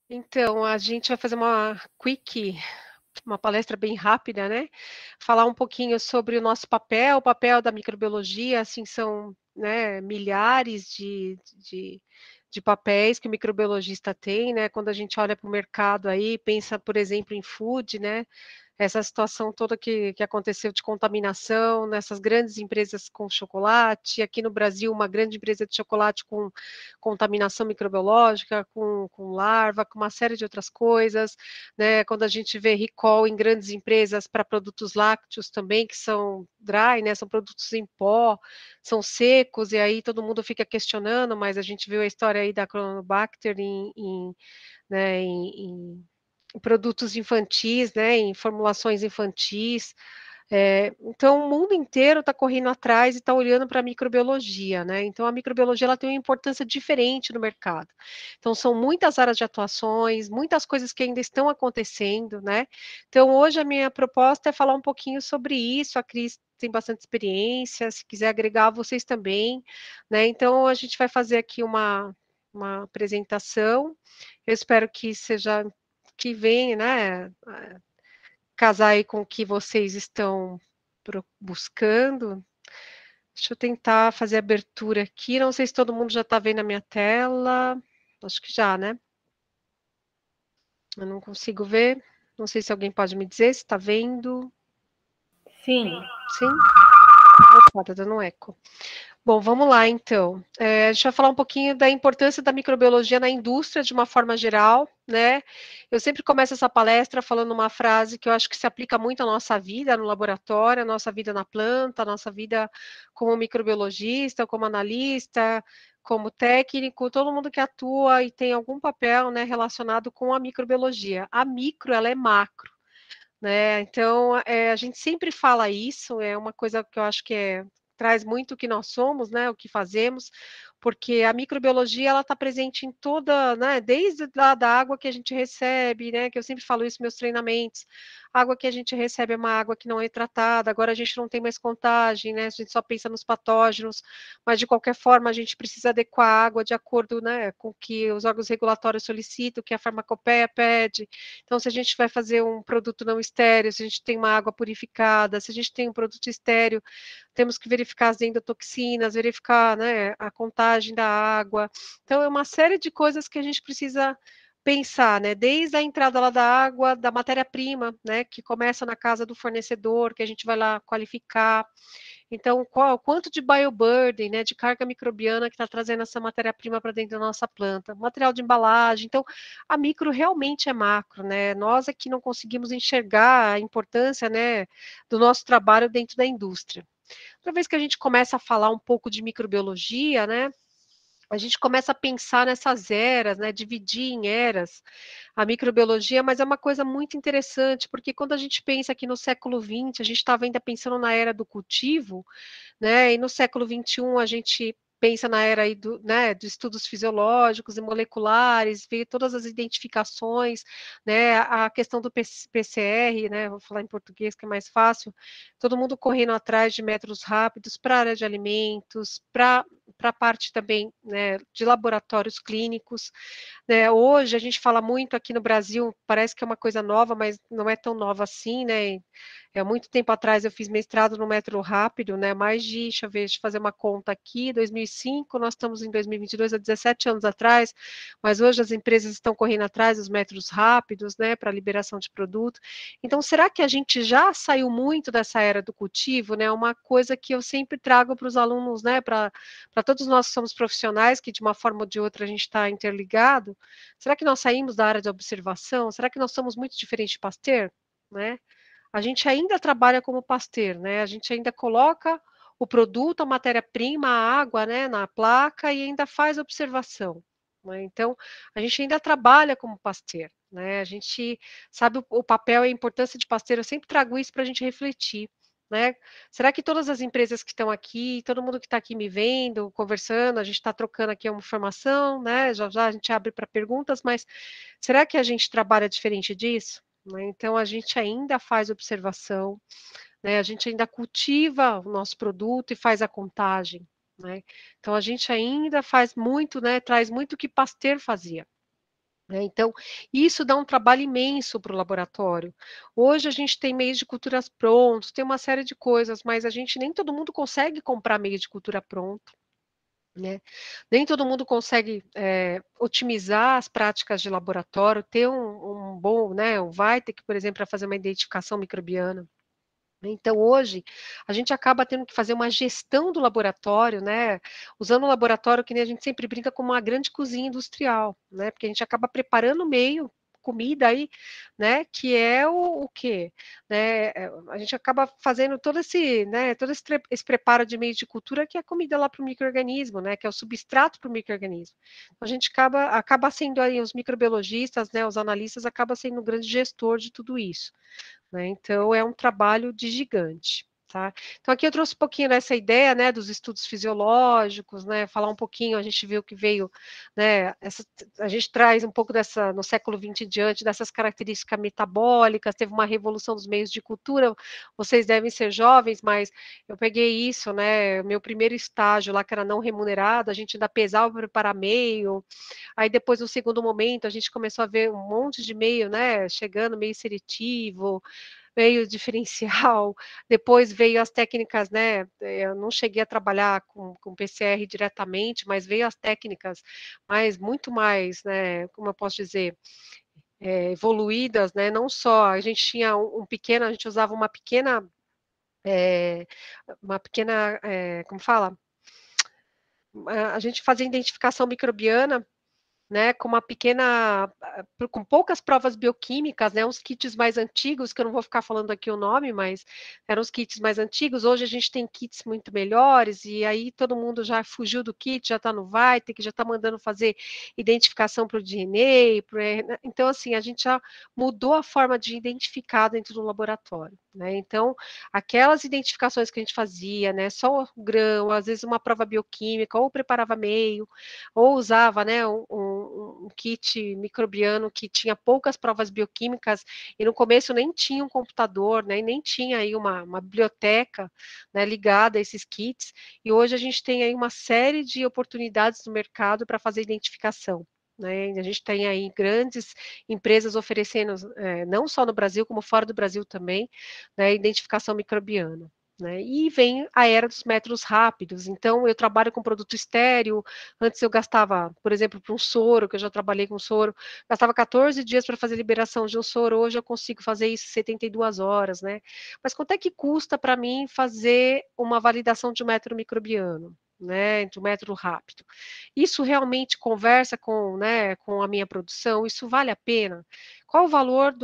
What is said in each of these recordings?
Então, a gente vai fazer uma palestra bem rápida, né? Falar um pouquinho sobre o papel da microbiologia, assim, são, né, milhares de papéis que o microbiologista tem, né? Quando a gente olha para o mercado aí, pensa, por exemplo, em food, né? Essa situação toda que aconteceu de contaminação nessas grandes empresas com chocolate, aqui no Brasil, uma grande empresa de chocolate com contaminação microbiológica, com larva, com uma série de outras coisas, né? Quando a gente vê recall em grandes empresas para produtos lácteos também, que são dry, né? São produtos em pó, são secos, e aí todo mundo fica questionando, mas a gente viu a história aí da Cronobacter né, em produtos infantis, né, em formulações infantis. Então, o mundo inteiro está correndo atrás e está olhando para a microbiologia, né? Então, a microbiologia ela tem uma importância diferente no mercado. Então, são muitas áreas de atuações, muitas coisas que ainda estão acontecendo, né? Então, hoje a minha proposta é falar um pouquinho sobre isso. A Cris tem bastante experiência, se quiser agregar, vocês também, né? Então, a gente vai fazer aqui uma apresentação. Eu espero que seja que venha, né? Casar aí com o que vocês estão buscando. Deixa eu tentar fazer a abertura aqui. Não sei se todo mundo já está vendo a minha tela. Acho que já, né? Eu não consigo ver. Não sei se alguém pode me dizer se está vendo. Sim. Sim? Opa, tá dando um eco. Bom, vamos lá então. A gente vai falar um pouquinho da importância da microbiologia na indústria de uma forma geral, né? Eu sempre começo essa palestra falando uma frase que eu acho que se aplica muito à nossa vida no laboratório, à nossa vida na planta, à nossa vida como microbiologista, como analista, como técnico, todo mundo que atua e tem algum papel, né, relacionado com a microbiologia. A micro, ela é macro. Né? Então, a gente sempre fala isso, é uma coisa que eu acho que traz muito o que nós somos, né, o que fazemos, porque a microbiologia ela está presente em toda, né, desde da água que a gente recebe, né, que eu sempre falo isso nos meus treinamentos, a água que a gente recebe é uma água que não é tratada, agora a gente não tem mais contagem, né, a gente só pensa nos patógenos, mas de qualquer forma a gente precisa adequar a água de acordo, né, com o que os órgãos regulatórios solicitam, o que a farmacopeia pede. Então, se a gente vai fazer um produto não estéreo, se a gente tem uma água purificada, se a gente tem um produto estéreo, temos que verificar as endotoxinas, verificar, né, a contagem da água. Então, é uma série de coisas que a gente precisa pensar, né, desde a entrada lá da água, da matéria-prima, né, que começa na casa do fornecedor, que a gente vai lá qualificar. Então, quanto de bioburden, né, de carga microbiana que está trazendo essa matéria-prima para dentro da nossa planta, material de embalagem. Então, a micro realmente é macro, né? Nós aqui não conseguimos enxergar a importância, né, do nosso trabalho dentro da indústria. Toda vez que a gente começa a falar um pouco de microbiologia, né, a gente começa a pensar nessas eras, né, dividir em eras a microbiologia, mas é uma coisa muito interessante, porque quando a gente pensa aqui no século XX, a gente estava ainda pensando na era do cultivo, né? E no século XXI a gente pensa na era aí né, dos estudos fisiológicos e moleculares, veio todas as identificações, né, a questão do PCR, né, vou falar em português que é mais fácil, todo mundo correndo atrás de métodos rápidos para a área de alimentos, para a parte também, né, de laboratórios clínicos, né? Hoje a gente fala muito aqui no Brasil, parece que é uma coisa nova, mas não é tão nova assim, né? Há muito tempo atrás eu fiz mestrado no método rápido, né? Deixa eu ver, deixa eu fazer uma conta aqui, 2005, nós estamos em 2022, há 17 anos atrás, mas hoje as empresas estão correndo atrás dos métodos rápidos, né, para liberação de produto. Então, será que a gente já saiu muito dessa era do cultivo, né? Uma coisa que eu sempre trago para os alunos, né, para todos nós que somos profissionais, que de uma forma ou de outra a gente está interligado, será que nós saímos da área de observação? Será que nós somos muito diferentes de Pasteur, né? A gente ainda trabalha como Pasteur, né? A gente ainda coloca o produto, a matéria-prima, a água, né, na placa e ainda faz observação. Né? Então, a gente ainda trabalha como Pasteur, né? A gente sabe o papel e a importância de Pasteur. Eu sempre trago isso para a gente refletir. Né? Será que todas as empresas que estão aqui, todo mundo que está aqui me vendo, conversando, a gente está trocando aqui uma informação, né? Já já a gente abre para perguntas, mas será que a gente trabalha diferente disso? Né? Então, a gente ainda faz observação, né? A gente ainda cultiva o nosso produto e faz a contagem. Né? Então, a gente ainda faz muito, né? Traz muito o que Pasteur fazia. né. Então, isso dá um trabalho imenso para o laboratório. Hoje a gente tem meios de culturas prontos, tem uma série de coisas, mas a gente nem todo mundo consegue comprar meio de cultura pronto, né. Nem todo mundo consegue, otimizar as práticas de laboratório, ter um bom, né, um VITEC, por exemplo, para fazer uma identificação microbiana. Então hoje, a gente acaba tendo que fazer uma gestão do laboratório, né, usando o laboratório que nem a gente sempre brinca como uma grande cozinha industrial, né, porque a gente acaba preparando o meio, comida aí, né, que é o quê? Né, a gente acaba fazendo todo esse, né, todo esse preparo de meio de cultura que é a comida lá para o micro-organismo, né, que é o substrato para o micro-organismo. A gente acaba sendo aí os microbiologistas, né, os analistas, acaba sendo o grande gestor de tudo isso, né, então é um trabalho de gigante, tá. Então aqui eu trouxe um pouquinho dessa ideia, né, dos estudos fisiológicos, né, falar um pouquinho, a gente viu que veio, né, a gente traz um pouco dessa no século XX em diante, dessas características metabólicas, teve uma revolução dos meios de cultura, vocês devem ser jovens, mas eu peguei isso, né, meu primeiro estágio lá que era não remunerado, a gente ainda pesava para preparar meio, aí depois no segundo momento a gente começou a ver um monte de meio, né, chegando, meio seletivo, meio diferencial, depois veio as técnicas, né, eu não cheguei a trabalhar com PCR diretamente, mas veio as técnicas muito mais, né, como eu posso dizer, evoluídas, né, não só a gente tinha um pequeno, a gente usava eh, uma pequena, como fala? A gente fazia identificação microbiana, né, com uma pequena, com poucas provas bioquímicas, né, uns kits mais antigos, que eu não vou ficar falando aqui o nome, mas eram os kits mais antigos. Hoje a gente tem kits muito melhores, e aí todo mundo já fugiu do kit, já está no VITEC, já está mandando fazer identificação para o DNA, né, então assim, a gente já mudou a forma de identificar dentro do laboratório, né, então aquelas identificações que a gente fazia, né, só o grão, às vezes uma prova bioquímica, ou preparava meio, ou usava, né, um kit microbiano que tinha poucas provas bioquímicas, e no começo nem tinha um computador, né, e nem tinha aí uma biblioteca, né, ligada a esses kits, e hoje a gente tem aí uma série de oportunidades no mercado para fazer identificação, né, a gente tem aí grandes empresas oferecendo, não só no Brasil, como fora do Brasil também, né, identificação microbiana. Né, e vem a era dos métodos rápidos, então eu trabalho com produto estéreo, antes eu gastava, por exemplo, para um soro, que eu já trabalhei com soro, gastava 14 dias para fazer liberação de um soro, hoje eu consigo fazer isso em 72 horas, né. Mas quanto é que custa para mim fazer uma validação de um método microbiano, né, de um método rápido? Isso realmente conversa com, né, com a minha produção? Isso vale a pena? Qual o valor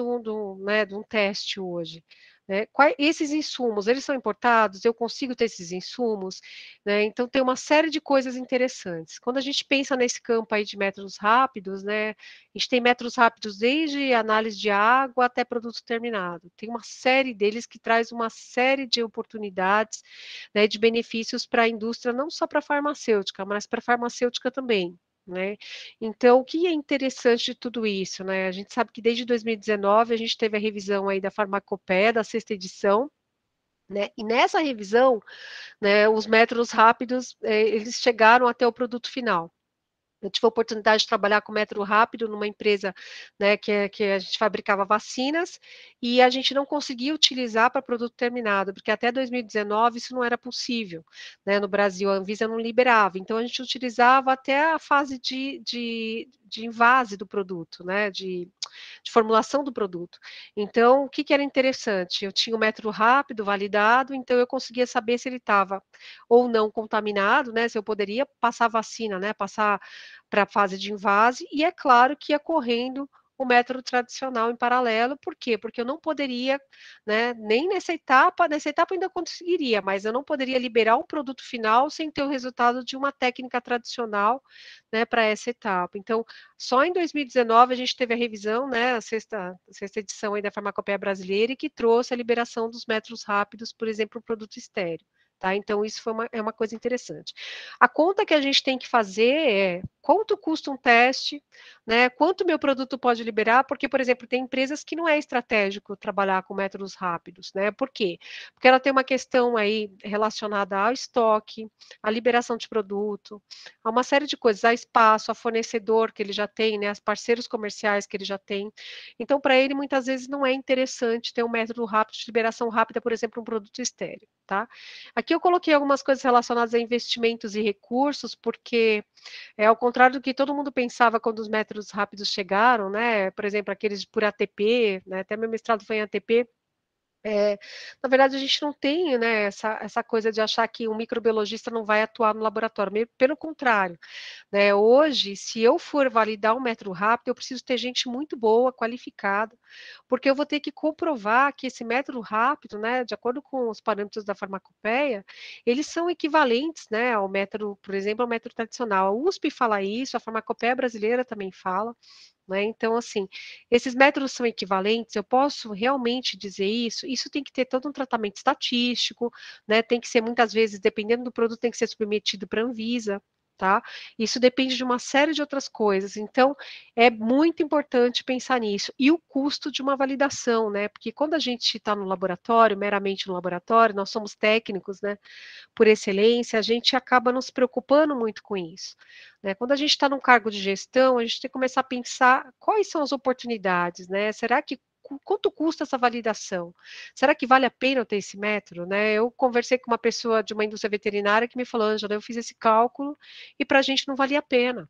né, de um teste hoje? Né, esses insumos, eles são importados? Eu consigo ter esses insumos? Né, então tem uma série de coisas interessantes. Quando a gente pensa nesse campo aí de métodos rápidos, né, a gente tem métodos rápidos desde análise de água até produto terminado. Tem uma série deles que traz uma série de oportunidades, né, de benefícios para a indústria, não só para a farmacêutica, mas para a farmacêutica também. Né? Então, o que é interessante de tudo isso, né? A gente sabe que desde 2019 a gente teve a revisão aí da Farmacopeia, da sexta edição, né? E nessa revisão, né, os métodos rápidos, eles chegaram até o produto final. Eu tive a oportunidade de trabalhar com método rápido numa empresa, né, que a gente fabricava vacinas, e a gente não conseguia utilizar para produto terminado, porque até 2019 isso não era possível, né, no Brasil, a Anvisa não liberava, então a gente utilizava até a fase de invase do produto, né, de formulação do produto. Então, o que que era interessante? Eu tinha o método rápido validado, então eu conseguia saber se ele estava ou não contaminado, né, se eu poderia passar vacina, né, passar para a fase de invase, e é claro que ia correndo o método tradicional em paralelo, por quê? Porque eu não poderia, né, nem nessa etapa eu ainda conseguiria, mas eu não poderia liberar um produto final sem ter o resultado de uma técnica tradicional, né, para essa etapa. Então, só em 2019 a gente teve a revisão, né, a sexta edição aí da Farmacopeia Brasileira, e que trouxe a liberação dos métodos rápidos, por exemplo, o produto estéreo. Tá? Então, isso é uma coisa interessante. A conta que a gente tem que fazer é quanto custa um teste, né? Quanto meu produto pode liberar, porque, por exemplo, tem empresas que não é estratégico trabalhar com métodos rápidos, né? Por quê? Porque ela tem uma questão aí relacionada ao estoque, à liberação de produto, a uma série de coisas, a espaço, a fornecedor que ele já tem, né? As parceiros comerciais que ele já tem. Então, para ele, muitas vezes não é interessante ter um método rápido de liberação rápida, por exemplo, um produto estéreo, tá? Aqui eu coloquei algumas coisas relacionadas a investimentos e recursos, porque ao contrário do que todo mundo pensava quando os métodos rápidos chegaram, né? Por exemplo, aqueles por ATP, né? Até meu mestrado foi em ATP. Na verdade, a gente não tem, né, essa coisa de achar que um microbiologista não vai atuar no laboratório, pelo contrário, né? Hoje, se eu for validar um método rápido, eu preciso ter gente muito boa, qualificada, porque eu vou ter que comprovar que esse método rápido, né, de acordo com os parâmetros da farmacopeia, eles são equivalentes, né, ao método, por exemplo, ao método tradicional. A USP fala isso, a farmacopeia brasileira também fala, né? Então, assim, esses métodos são equivalentes, eu posso realmente dizer isso? Isso tem que ter todo um tratamento estatístico, né? Tem que ser, muitas vezes, dependendo do produto, tem que ser submetido para a Anvisa, tá? Isso depende de uma série de outras coisas. Então, é muito importante pensar nisso. E o custo de uma validação, né? Porque quando a gente está no laboratório, meramente no laboratório, nós somos técnicos, né? Por excelência, a gente acaba não se preocupando muito com isso, né? Quando a gente está num cargo de gestão, a gente tem que começar a pensar quais são as oportunidades, né? Será que quanto custa essa validação? Será que vale a pena eu ter esse método, né? Eu conversei com uma pessoa de uma indústria veterinária que me falou, Ângela, eu fiz esse cálculo e para a gente não valia a pena.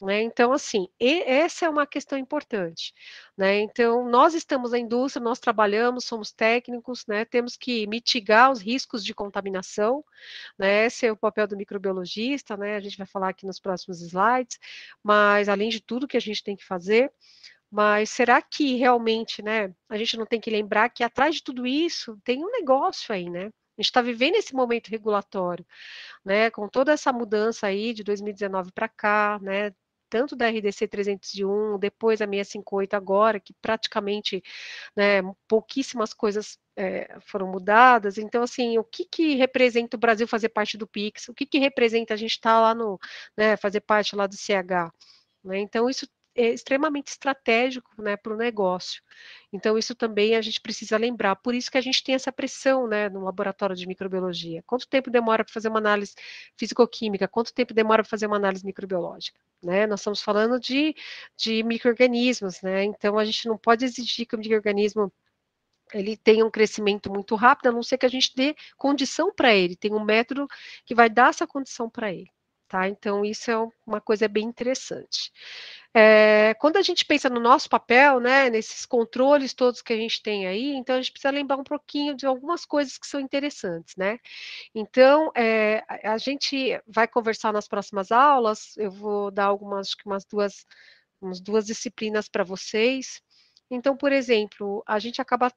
Né? Então, assim, essa é uma questão importante, né? Então, nós estamos na indústria, nós trabalhamos, somos técnicos, né? Temos que mitigar os riscos de contaminação, né? Esse é o papel do microbiologista, né? A gente vai falar aqui nos próximos slides, mas além de tudo que a gente tem que fazer, mas será que realmente, né? A gente não tem que lembrar que atrás de tudo isso tem um negócio aí, né? A gente está vivendo esse momento regulatório, né, com toda essa mudança aí de 2019 para cá, né, tanto da RDC 301, depois a 658 agora, que praticamente, né, pouquíssimas coisas foram mudadas. Então, assim, o que que representa o Brasil fazer parte do PIX? O que que representa a gente estar lá no, né, fazer parte lá do CH? Né? Então, isso é extremamente estratégico, né, para o negócio. Então, isso também a gente precisa lembrar. Por isso que a gente tem essa pressão, né, no laboratório de microbiologia. Quanto tempo demora para fazer uma análise fisicoquímica? Quanto tempo demora para fazer uma análise microbiológica? Né? Nós estamos falando de micro-organismos, né? Então, a gente não pode exigir que o micro-organismo ele tenha um crescimento muito rápido, a não ser que a gente dê condição para ele, tem um método que vai dar essa condição para ele. Tá? Então, isso é uma coisa bem interessante. Quando a gente pensa no nosso papel, né, nesses controles todos que a gente tem aí, então a gente precisa lembrar um pouquinho de algumas coisas que são interessantes, né? Então, a gente vai conversar nas próximas aulas, eu vou dar algumas, acho que umas duas disciplinas para vocês. Então, por exemplo, a gente acaba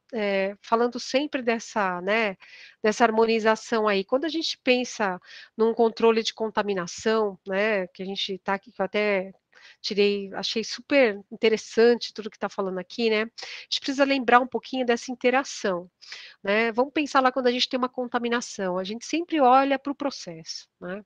falando sempre dessa, né, dessa harmonização aí. Quando a gente pensa num controle de contaminação, né, que a gente está aqui, que eu até tirei, achei super interessante tudo que está falando aqui, né? A gente precisa lembrar um pouquinho dessa interação, né? Vamos pensar lá quando a gente tem uma contaminação, a gente sempre olha para o processo, né?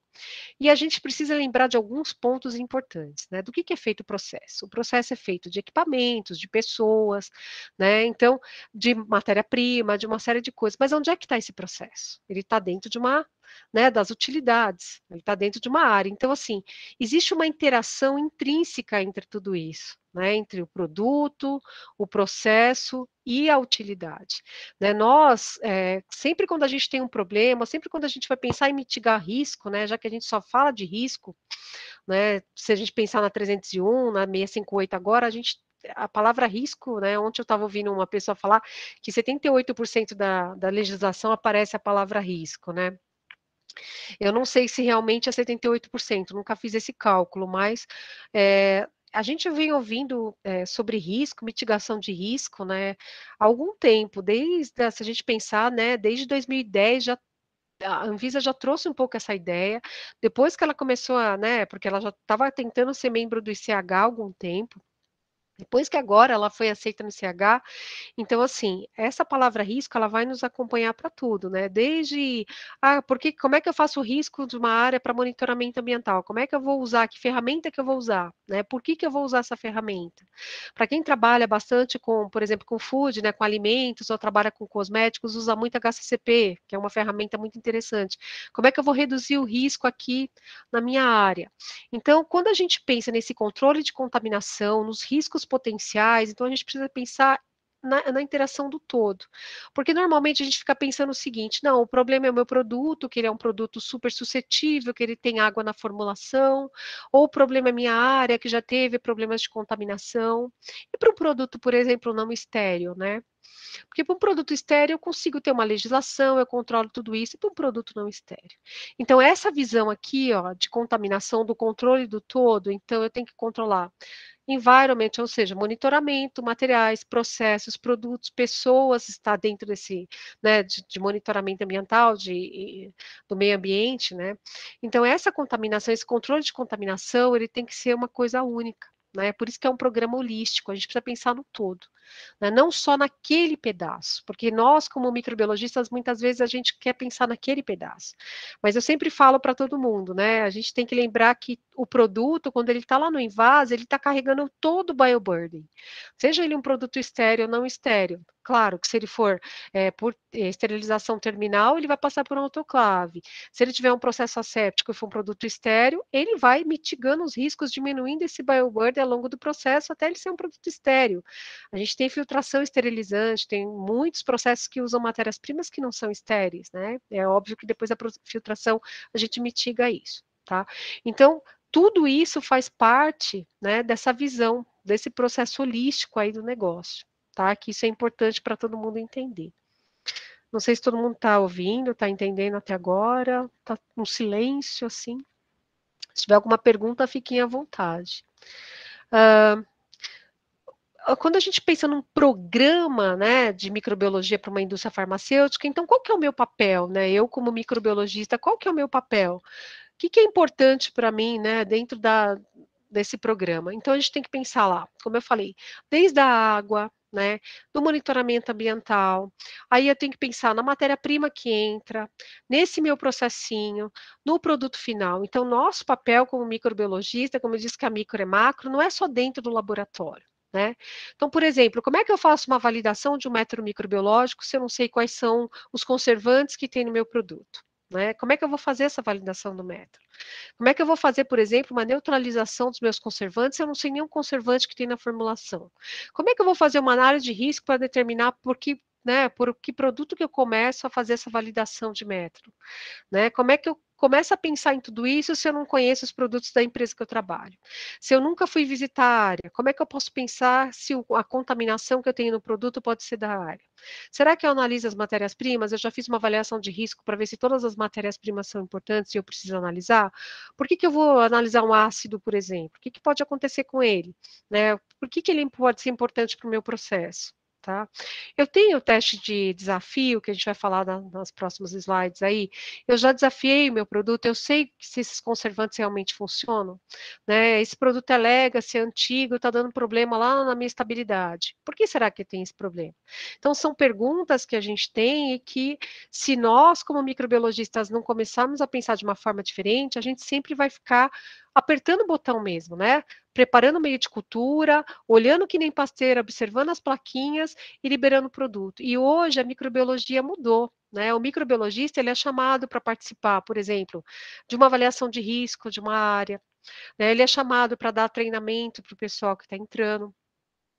E a gente precisa lembrar de alguns pontos importantes, né? Do que é feito o processo? O processo é feito de equipamentos, de pessoas, né? Então, de matéria-prima, de uma série de coisas. Mas onde é que está esse processo? Ele está dentro de uma, né, das utilidades, ele está dentro de uma área. Então, assim, existe uma interação intrínseca entre tudo isso, né? Entre o produto, o processo e a utilidade. Né? Nós, sempre quando a gente tem um problema, sempre quando a gente vai pensar em mitigar risco, né, já que a gente só fala de risco, né, se a gente pensar na 301, na 658 agora, a palavra risco, né, ontem eu estava ouvindo uma pessoa falar que 78% da legislação aparece a palavra risco, né. Eu não sei se realmente é 78%, nunca fiz esse cálculo, mas a gente vem ouvindo sobre risco, mitigação de risco, né, há algum tempo, se a gente pensar, né, desde 2010 já a Anvisa já trouxe um pouco essa ideia, depois que ela começou a, né, porque ela já estava tentando ser membro do ICH há algum tempo, Depois que agora ela foi aceita no CH, então, assim, essa palavra risco, ela vai nos acompanhar para tudo, né? Desde, porque, como é que eu faço o risco de uma área para monitoramento ambiental? Como é que eu vou usar? Que ferramenta que eu vou usar? Né? Por que que eu vou usar essa ferramenta? Para quem trabalha bastante com, por exemplo, com food, né, com alimentos, ou trabalha com cosméticos, usa muito HACCP, que é uma ferramenta muito interessante. Como é que eu vou reduzir o risco aqui na minha área? Então, quando a gente pensa nesse controle de contaminação, nos riscos potenciais, então a gente precisa pensar na interação do todo. Porque normalmente a gente fica pensando o seguinte: não, o problema é o meu produto, que ele é um produto super suscetível, que ele tem água na formulação, ou o problema é minha área, que já teve problemas de contaminação. E para um produto, por exemplo, não estéril, né? Porque para um produto estéreo eu consigo ter uma legislação, eu controlo tudo isso, e para um produto não estéreo. Então, essa visão aqui, ó, de contaminação, do controle do todo, então eu tenho que controlar environment, ou seja, monitoramento, materiais, processos, produtos, pessoas, está dentro desse, né, de monitoramento ambiental, do meio ambiente, né? Então, essa contaminação, esse controle de contaminação, ele tem que ser uma coisa única. Né? Por isso que é um programa holístico, a gente precisa pensar no todo, né? Não só naquele pedaço, porque nós, como microbiologistas, muitas vezes a gente quer pensar naquele pedaço. Mas eu sempre falo para todo mundo, né? A gente tem que lembrar que o produto, quando ele está lá no invase, ele está carregando todo o bioburden. Seja ele um produto estéreo ou não estéreo. Claro que se ele for por esterilização terminal, ele vai passar por um autoclave. Se ele tiver um processo asséptico e for um produto estéreo, ele vai mitigando os riscos, diminuindo esse bioburden ao longo do processo até ele ser um produto estéreo. A gente tem filtração esterilizante, tem muitos processos que usam matérias-primas que não são estéreis, né? É óbvio que depois da filtração a gente mitiga isso, tá? Então, tudo isso faz parte, né, dessa visão, desse processo holístico aí do negócio, tá? Que isso é importante para todo mundo entender. Não sei se todo mundo está ouvindo, está entendendo até agora, está um silêncio assim. Se tiver alguma pergunta, fiquem à vontade. Quando a gente pensa num programa, né, de microbiologia para uma indústria farmacêutica, então qual que é o meu papel, né? Eu como microbiologista, qual que é o meu papel? O que é importante para mim, né, dentro desse programa? Então a gente tem que pensar lá, como eu falei, desde a água, né, do monitoramento ambiental, aí eu tenho que pensar na matéria-prima que entra, nesse meu processinho, no produto final. Então, nosso papel como microbiologista, como eu disse que a micro é macro, não é só dentro do laboratório. Né? Então, por exemplo, como é que eu faço uma validação de um método microbiológico se eu não sei quais são os conservantes que tem no meu produto? Né? Como é que eu vou fazer essa validação do método? Como é que eu vou fazer, por exemplo, uma neutralização dos meus conservantes se eu não sei nenhum conservante que tem na formulação? Como é que eu vou fazer uma análise de risco para determinar por que produto que eu começo a fazer essa validação de método? Né? Como é que eu começo a pensar em tudo isso se eu não conheço os produtos da empresa que eu trabalho? Se eu nunca fui visitar a área, como é que eu posso pensar se a contaminação que eu tenho no produto pode ser da área? Será que eu analiso as matérias-primas? Eu já fiz uma avaliação de risco para ver se todas as matérias-primas são importantes e eu preciso analisar? Por que eu vou analisar um ácido, por exemplo? O que pode acontecer com ele? Né? Por que ele pode ser importante para o meu processo? Tá? Eu tenho o teste de desafio, que a gente vai falar nas próximas slides aí. Eu já desafiei o meu produto, eu sei se esses conservantes realmente funcionam. Né? Esse produto é legacy, é antigo, está dando problema lá na minha estabilidade. Por que será que tem esse problema? Então, são perguntas que a gente tem e que, se nós, como microbiologistas, não começarmos a pensar de uma forma diferente, a gente sempre vai ficar apertando o botão mesmo, né? Preparando o meio de cultura, olhando que nem pasteira, observando as plaquinhas e liberando o produto. E hoje a microbiologia mudou. Né, o microbiologista ele é chamado para participar, por exemplo, de uma avaliação de risco de uma área, né, ele é chamado para dar treinamento para o pessoal que está entrando.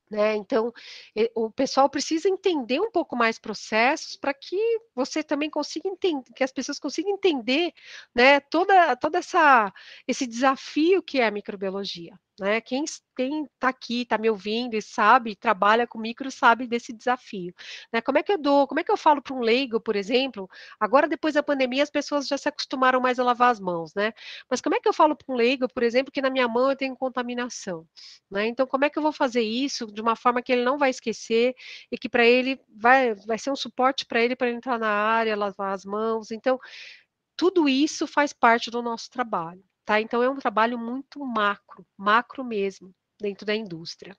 Né, então, o pessoal precisa entender um pouco mais processos para que você também consiga entender, que as pessoas consigam entender, né, toda esse desafio que é a microbiologia, né? Quem está aqui, está me ouvindo e sabe, trabalha com micro, sabe desse desafio, né? Como é que eu falo para um leigo, por exemplo? Agora, depois da pandemia, as pessoas já se acostumaram mais a lavar as mãos, né? Mas como é que eu falo para um leigo, por exemplo, que na minha mão eu tenho contaminação? Né? Então, como é que eu vou fazer isso de uma forma que ele não vai esquecer e que para ele vai ser um suporte para ele entrar na área, lavar as mãos. Então, tudo isso faz parte do nosso trabalho. Tá? Então, é um trabalho muito macro, macro mesmo. dentro da indústria.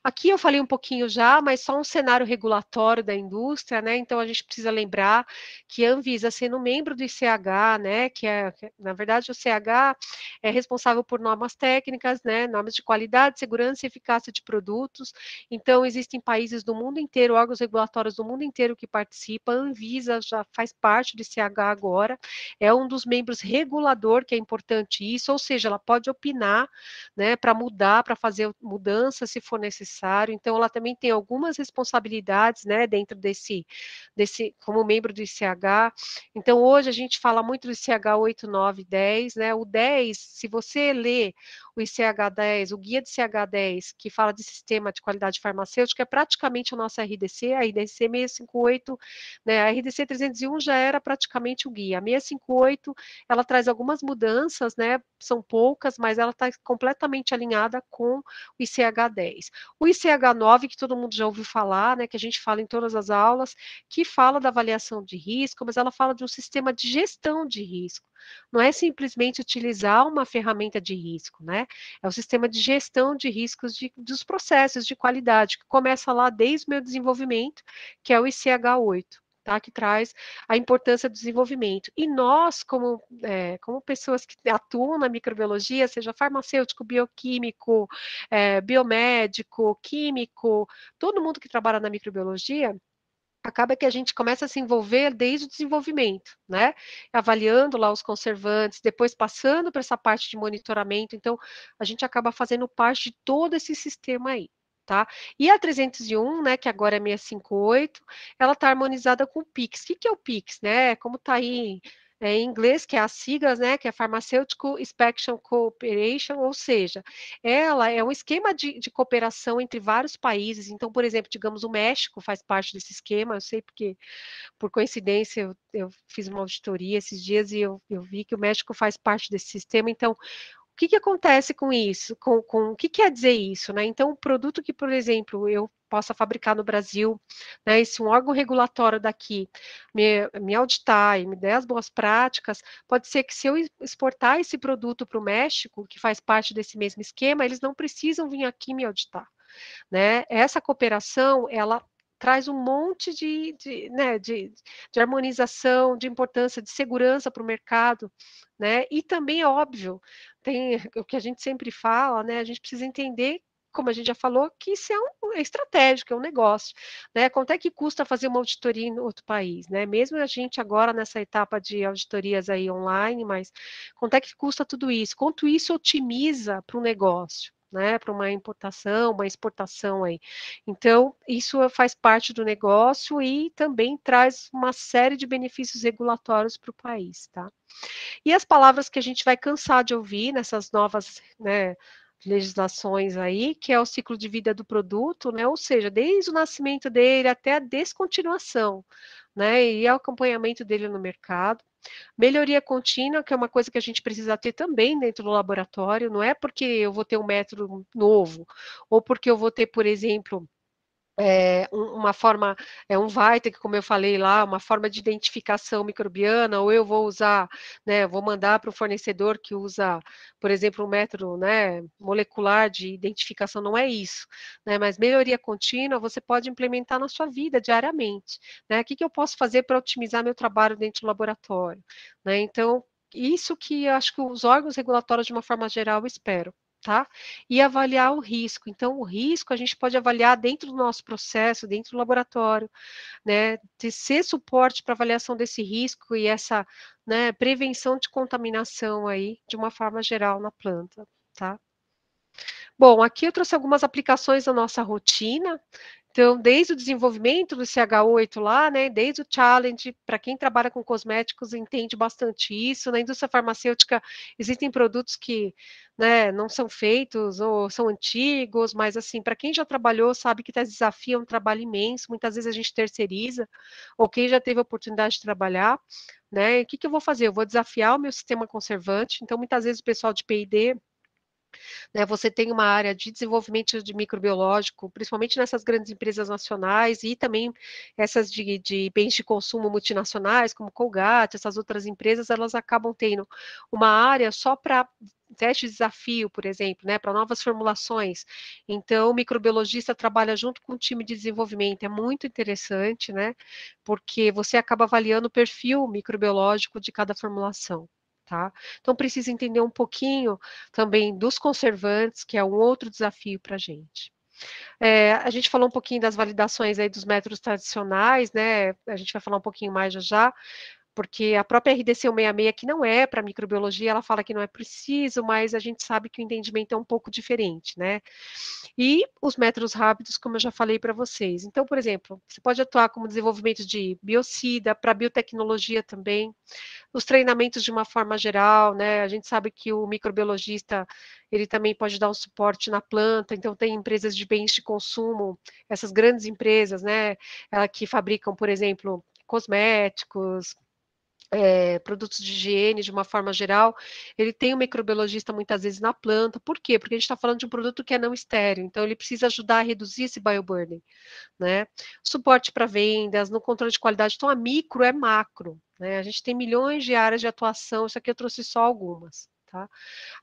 Aqui eu falei um pouquinho já, mas só um cenário regulatório da indústria, né? Então a gente precisa lembrar que a Anvisa, sendo membro do ICH, né, na verdade o CH é responsável por normas técnicas, né, normas de qualidade, segurança e eficácia de produtos. Então existem países do mundo inteiro, órgãos regulatórios do mundo inteiro que participam. A Anvisa já faz parte do ICH agora, é um dos membros regulador, que é importante isso, ou seja, ela pode opinar, né, para mudar, para fazer mudanças se for necessário. Então, ela também tem algumas responsabilidades, né, dentro como membro do ICH. Então, hoje a gente fala muito do ICH 8, 9, 10, né? O 10, se você ler o ICH 10, o guia do ICH 10, que fala de sistema de qualidade farmacêutica, é praticamente a nossa RDC, a RDC 658, né? A RDC 301 já era praticamente o guia. A 658, ela traz algumas mudanças, né? São poucas, mas ela está completamente alinhada com o ICH 10. O ICH 9, que todo mundo já ouviu falar, né? Que a gente fala em todas as aulas, que fala da avaliação de risco, mas ela fala de um sistema de gestão de risco. Não é simplesmente utilizar uma ferramenta de risco, né? É o sistema de gestão de riscos dos processos de qualidade, que começa lá desde o meu desenvolvimento, que é o ICH 8. Tá, que traz a importância do desenvolvimento. E nós, como pessoas que atuam na microbiologia, seja farmacêutico, bioquímico, biomédico, químico, todo mundo que trabalha na microbiologia, acaba que a gente começa a se envolver desde o desenvolvimento, né? Avaliando lá os conservantes, depois passando para essa parte de monitoramento. Então, a gente acaba fazendo parte de todo esse sistema aí. Tá? E a 301, né, que agora é 658, ela está harmonizada com o PIX. O que é o PIX, né? Como está aí em inglês, que é as siglas, né, que é Pharmaceutical Inspection Cooperation, ou seja, ela é um esquema de cooperação entre vários países. Então, por exemplo, digamos, o México faz parte desse esquema, eu sei porque, por coincidência, eu fiz uma auditoria esses dias e eu vi que o México faz parte desse sistema. Então, o que acontece com isso? O que quer dizer isso, né? Então, o produto que, por exemplo, eu possa fabricar no Brasil, né, e se um órgão regulatório daqui me auditar e me der as boas práticas, pode ser que se eu exportar esse produto para o México, que faz parte desse mesmo esquema, eles não precisam vir aqui me auditar, né? Essa cooperação, ela traz um monte né, de harmonização, de importância, de segurança para o mercado, né? E também é óbvio, tem o que a gente sempre fala, né? A gente precisa entender, como a gente já falou, que isso é estratégico, é um negócio, né? Quanto é que custa fazer uma auditoria em outro país, né? Mesmo a gente agora nessa etapa de auditorias aí online, mas quanto é que custa tudo isso? Quanto isso otimiza para o negócio? Né, para uma importação, uma exportação aí. Então, isso faz parte do negócio e também traz uma série de benefícios regulatórios para o país, tá? E as palavras que a gente vai cansar de ouvir nessas novas, né, legislações aí, que é o ciclo de vida do produto, né, ou seja, desde o nascimento dele até a descontinuação, né, e o acompanhamento dele no mercado. Melhoria contínua, que é uma coisa que a gente precisa ter também dentro do laboratório, não é porque eu vou ter um método novo, ou porque eu vou ter, por exemplo, uma forma, um VITEC, como eu falei lá, uma forma de identificação microbiana, ou eu vou usar, né, vou mandar para o fornecedor que usa, por exemplo, um método, né, molecular de identificação, não é isso, né, mas melhoria contínua você pode implementar na sua vida diariamente, né, o que eu posso fazer para otimizar meu trabalho dentro do laboratório, né, então, isso que eu acho que os órgãos regulatórios, de uma forma geral, esperam. Tá? E avaliar o risco. Então, o risco a gente pode avaliar dentro do nosso processo, dentro do laboratório, né? Ser suporte para avaliação desse risco e essa, né, prevenção de contaminação aí, de uma forma geral na planta, tá? Bom, aqui eu trouxe algumas aplicações da nossa rotina. Então, desde o desenvolvimento do CH8 lá, né, desde o challenge, para quem trabalha com cosméticos entende bastante isso. Na indústria farmacêutica existem produtos que, né, não são feitos ou são antigos, mas assim, para quem já trabalhou sabe que esse desafio é um trabalho imenso, muitas vezes a gente terceiriza, ou quem já teve a oportunidade de trabalhar, né, o que eu vou fazer? Eu vou desafiar o meu sistema conservante, então muitas vezes o pessoal de P&D né, você tem uma área de desenvolvimento de microbiológico, principalmente nessas grandes empresas nacionais e também essas de bens de consumo multinacionais, como Colgate, essas outras empresas, elas acabam tendo uma área só para teste de desafio, por exemplo, né, para novas formulações. Então, o microbiologista trabalha junto com o time de desenvolvimento, é muito interessante, né, porque você acaba avaliando o perfil microbiológico de cada formulação. Tá? Então, precisa entender um pouquinho também dos conservantes, que é um outro desafio para a gente. A gente falou um pouquinho das validações aí dos métodos tradicionais, né? A gente vai falar um pouquinho mais já já, porque a própria RDC 166, que não é para microbiologia, ela fala que não é preciso, mas a gente sabe que o entendimento é um pouco diferente, né? E os métodos rápidos, como eu já falei para vocês. Então, por exemplo, você pode atuar como desenvolvimento de biocida, para biotecnologia também, os treinamentos de uma forma geral, né? A gente sabe que o microbiologista, ele também pode dar um suporte na planta, então tem empresas de bens de consumo, essas grandes empresas, né? Que fabricam, por exemplo, cosméticos, produtos de higiene de uma forma geral, ele tem um microbiologista muitas vezes na planta, por quê? Porque a gente está falando de um produto que é não estéreo, então ele precisa ajudar a reduzir esse bioburden, né? Suporte para vendas, no controle de qualidade, então a micro é macro, né? A gente tem milhões de áreas de atuação, isso aqui eu trouxe só algumas, tá?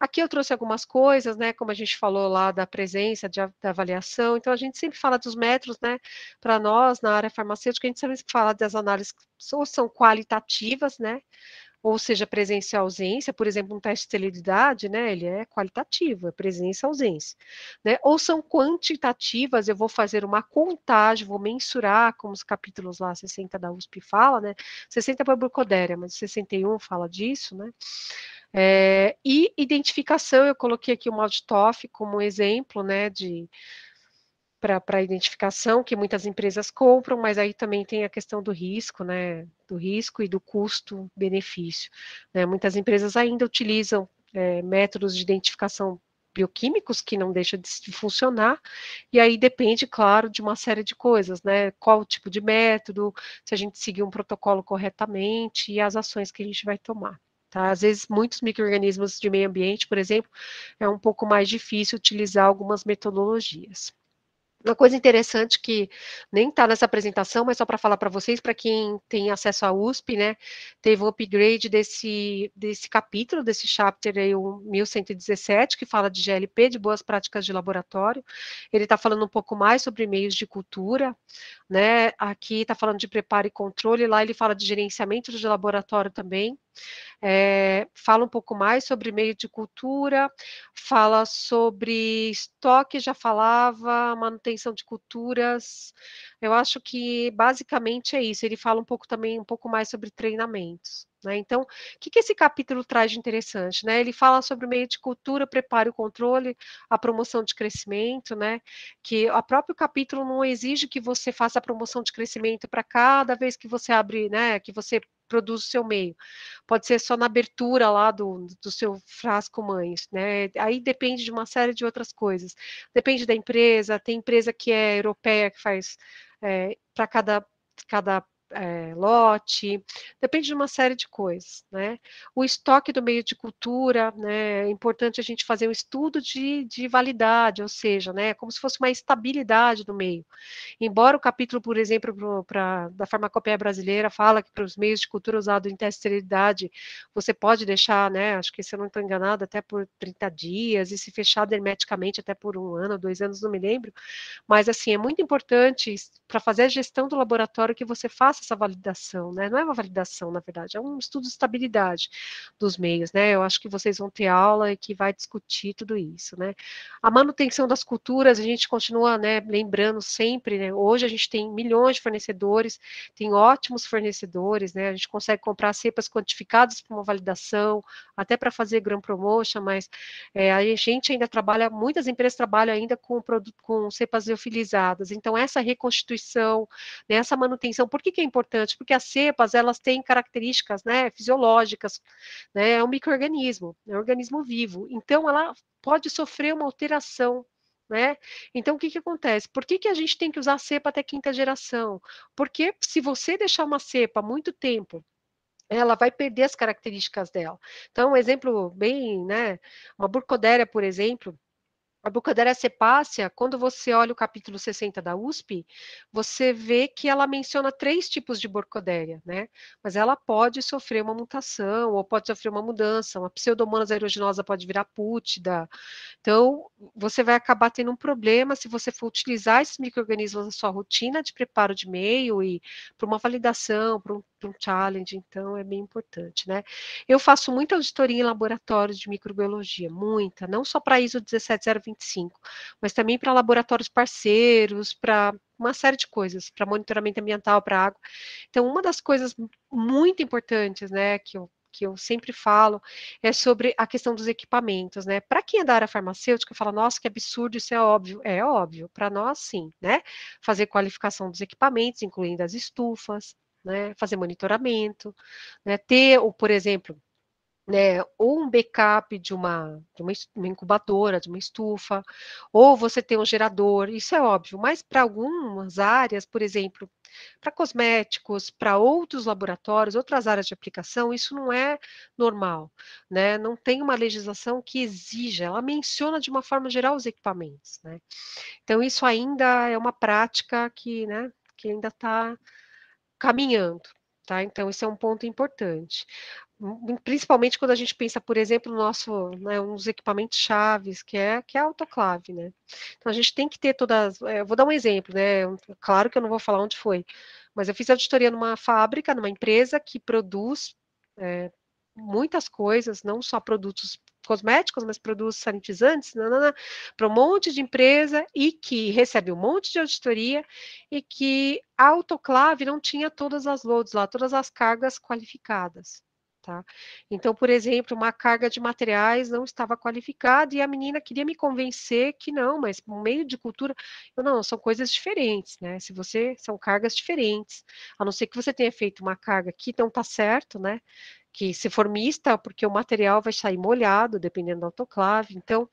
Aqui eu trouxe algumas coisas, né? Como a gente falou lá da presença, da avaliação, então a gente sempre fala dos métodos, né? Para nós, na área farmacêutica, a gente sempre fala das análises que ou são qualitativas, né? Ou seja, presença e ausência, por exemplo, um teste de celeridade, né, ele é qualitativo, é presença e ausência, né, ou são quantitativas, eu vou fazer uma contagem, vou mensurar, como os capítulos lá, 60 da USP fala, né, 60 para Burkholderia, mas 61 fala disso, né, e identificação, eu coloquei aqui o Mauditoff como um exemplo, né, para identificação, que muitas empresas compram, mas aí também tem a questão do risco, né? Do risco e do custo-benefício. Né? Muitas empresas ainda utilizam métodos de identificação bioquímicos que não deixam de funcionar, e aí depende, claro, de uma série de coisas, né? Qual o tipo de método, se a gente seguir um protocolo corretamente e as ações que a gente vai tomar. Tá? Às vezes, muitos micro-organismos de meio ambiente, por exemplo, é um pouco mais difícil utilizar algumas metodologias. Uma coisa interessante que nem está nessa apresentação, mas só para falar para vocês, para quem tem acesso à USP, né, teve um upgrade desse capítulo, desse chapter aí, o 1117, que fala de GLP, de boas práticas de laboratório. Ele está falando um pouco mais sobre meios de cultura, né, aqui está falando de preparo e controle, lá ele fala de gerenciamento de laboratório também. Fala um pouco mais sobre meio de cultura, fala sobre estoque, já falava, manutenção de culturas. Eu acho que basicamente é isso. Ele fala um pouco também, um pouco mais sobre treinamentos. Né? Então, o que esse capítulo traz de interessante? Né? Ele fala sobre o meio de cultura, preparo e controle, a promoção de crescimento, né? Que o próprio capítulo não exige que você faça a promoção de crescimento para cada vez que você abre, né? Que você produz o seu meio. Pode ser só na abertura lá do seu frasco mães, né? Aí depende de uma série de outras coisas. Depende da empresa, tem empresa que é europeia, que faz para cada lote, depende de uma série de coisas, né? O estoque do meio de cultura, né? É importante a gente fazer um estudo de validade, ou seja, né? Como se fosse uma estabilidade do meio. Embora o capítulo, por exemplo, da farmacopeia brasileira fala que para os meios de cultura usados em teste de esterilidade, você pode deixar, né, acho que se eu não estou enganado, até por 30 dias, e se fechado hermeticamente até por 1 ano, 2 anos, não me lembro, mas assim, é muito importante para fazer a gestão do laboratório que você faça essa validação, né, não é uma validação, na verdade, é um estudo de estabilidade dos meios, né, eu acho que vocês vão ter aula e que vai discutir tudo isso, né. A manutenção das culturas, a gente continua, né, lembrando sempre, né, hoje a gente tem milhões de fornecedores, tem ótimos fornecedores, né, a gente consegue comprar cepas quantificadas para uma validação, até para fazer gram promotion, mas a gente ainda trabalha, muitas empresas trabalham ainda com cepas liofilizadas, então essa reconstituição, né, essa manutenção, por que que é importante? Porque as cepas, elas têm características, né, fisiológicas, né, é um micro-organismo, é um organismo vivo, então ela pode sofrer uma alteração, né? Então, o que que acontece? Por que que a gente tem que usar cepa até quinta geração? Porque se você deixar uma cepa muito tempo ela vai perder as características dela. Então, um exemplo bem, né, uma Burkholderia, por exemplo, a Burkholderia cepacia, quando você olha o capítulo 60 da USP, você vê que ela menciona 3 tipos de Burkholderia, né? Mas ela pode sofrer uma mutação ou pode sofrer uma mudança, uma Pseudomonas aeruginosa pode virar pútida. Então, você vai acabar tendo um problema se você for utilizar esses micro-organismos na sua rotina de preparo de e-mail e para uma validação, para um challenge, então é bem importante, né? Eu faço muita auditoria em laboratórios de microbiologia, muita, não só para ISO 17025, mas também para laboratórios parceiros, para uma série de coisas, para monitoramento ambiental, para água. Então, uma das coisas muito importantes, né, que eu sempre falo, é sobre a questão dos equipamentos, né? Para quem é da área farmacêutica, fala, nossa, que absurdo, isso é óbvio. É óbvio, para nós sim, né? Fazer qualificação dos equipamentos, incluindo as estufas, né? Fazer monitoramento, né? Ter, ou, por exemplo, né, ou um backup de uma incubadora, de uma estufa, ou você tem um gerador, isso é óbvio, mas para algumas áreas, por exemplo, para cosméticos, para outros laboratórios, outras áreas de aplicação, isso não é normal, né? Não tem uma legislação que exija, ela menciona de uma forma geral os equipamentos, né? Então, isso ainda é uma prática que, né, que ainda está caminhando, tá? Então, esse é um ponto importante. Principalmente quando a gente pensa, por exemplo, no nosso, né, uns equipamentos chaves, que é a autoclave, né? Então, a gente tem que ter todas. Eu vou dar um exemplo, né? Claro que eu não vou falar onde foi, mas eu fiz auditoria numa fábrica, numa empresa que produz muitas coisas, não só produtos cosméticos, mas produtos sanitizantes, para um monte de empresa e que recebe um monte de auditoria e que a autoclave não tinha todas as loads lá, todas as cargas qualificadas. Tá? Então, por exemplo, uma carga de materiais não estava qualificada e a menina queria me convencer que não, mas no meio de cultura, não, são coisas diferentes, né? Se você, são cargas diferentes, a não ser que você tenha feito uma carga que não está certo, né? Que se for mista, porque o material vai sair molhado, dependendo do autoclave. Então,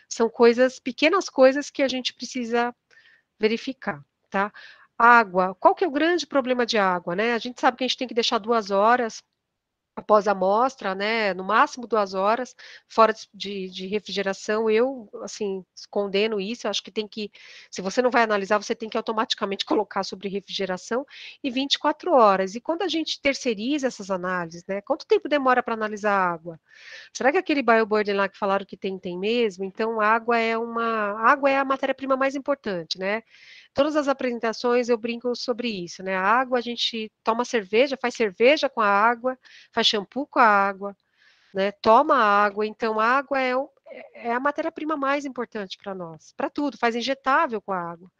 são coisas, pequenas coisas que a gente precisa verificar, tá? Água, qual que é o grande problema de água, né? A gente sabe que a gente tem que deixar 2 horas após a amostra, né, no máximo 2 horas, fora de refrigeração, eu, assim, condeno isso, eu acho que tem que, se você não vai analisar, você tem que automaticamente colocar sobre refrigeração, e 24 horas, e quando a gente terceiriza essas análises, né, quanto tempo demora para analisar a água? Será que aquele bioburden lá que falaram que tem mesmo? Então, água é a matéria-prima mais importante, né? Todas as apresentações eu brinco sobre isso, né? A água, a gente toma cerveja, faz cerveja com a água, faz shampoo com a água, né? Toma água, então a água é a matéria-prima mais importante para nós, para tudo, faz injetável com a água,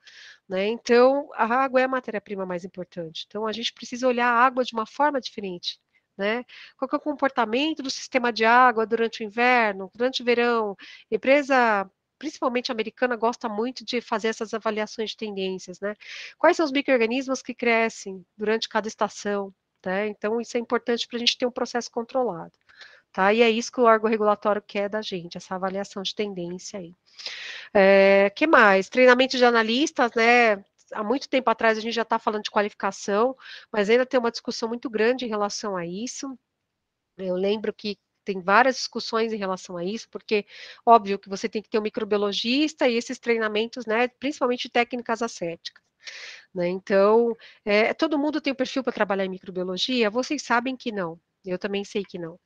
né? Então, a água é a matéria-prima mais importante. Então, a gente precisa olhar a água de uma forma diferente, né? Qual que é o comportamento do sistema de água durante o inverno, durante o verão? Empresa, principalmente americana, gosta muito de fazer essas avaliações de tendências, né? Quais são os micro-organismos que crescem durante cada estação, né? Então, isso é importante para a gente ter um processo controlado. Tá? E é isso que o órgão regulatório quer da gente, essa avaliação de tendência aí. Que mais? Treinamento de analistas, né? Há muito tempo atrás a gente já está falando de qualificação, mas ainda tem uma discussão muito grande em relação a isso. Eu lembro que tem várias discussões em relação a isso, porque, óbvio, que você tem que ter um microbiologista e esses treinamentos, né, principalmente técnicas ascéticas. Né? Então, todo mundo tem o perfil para trabalhar em microbiologia? Vocês sabem que não. Eu também sei que não.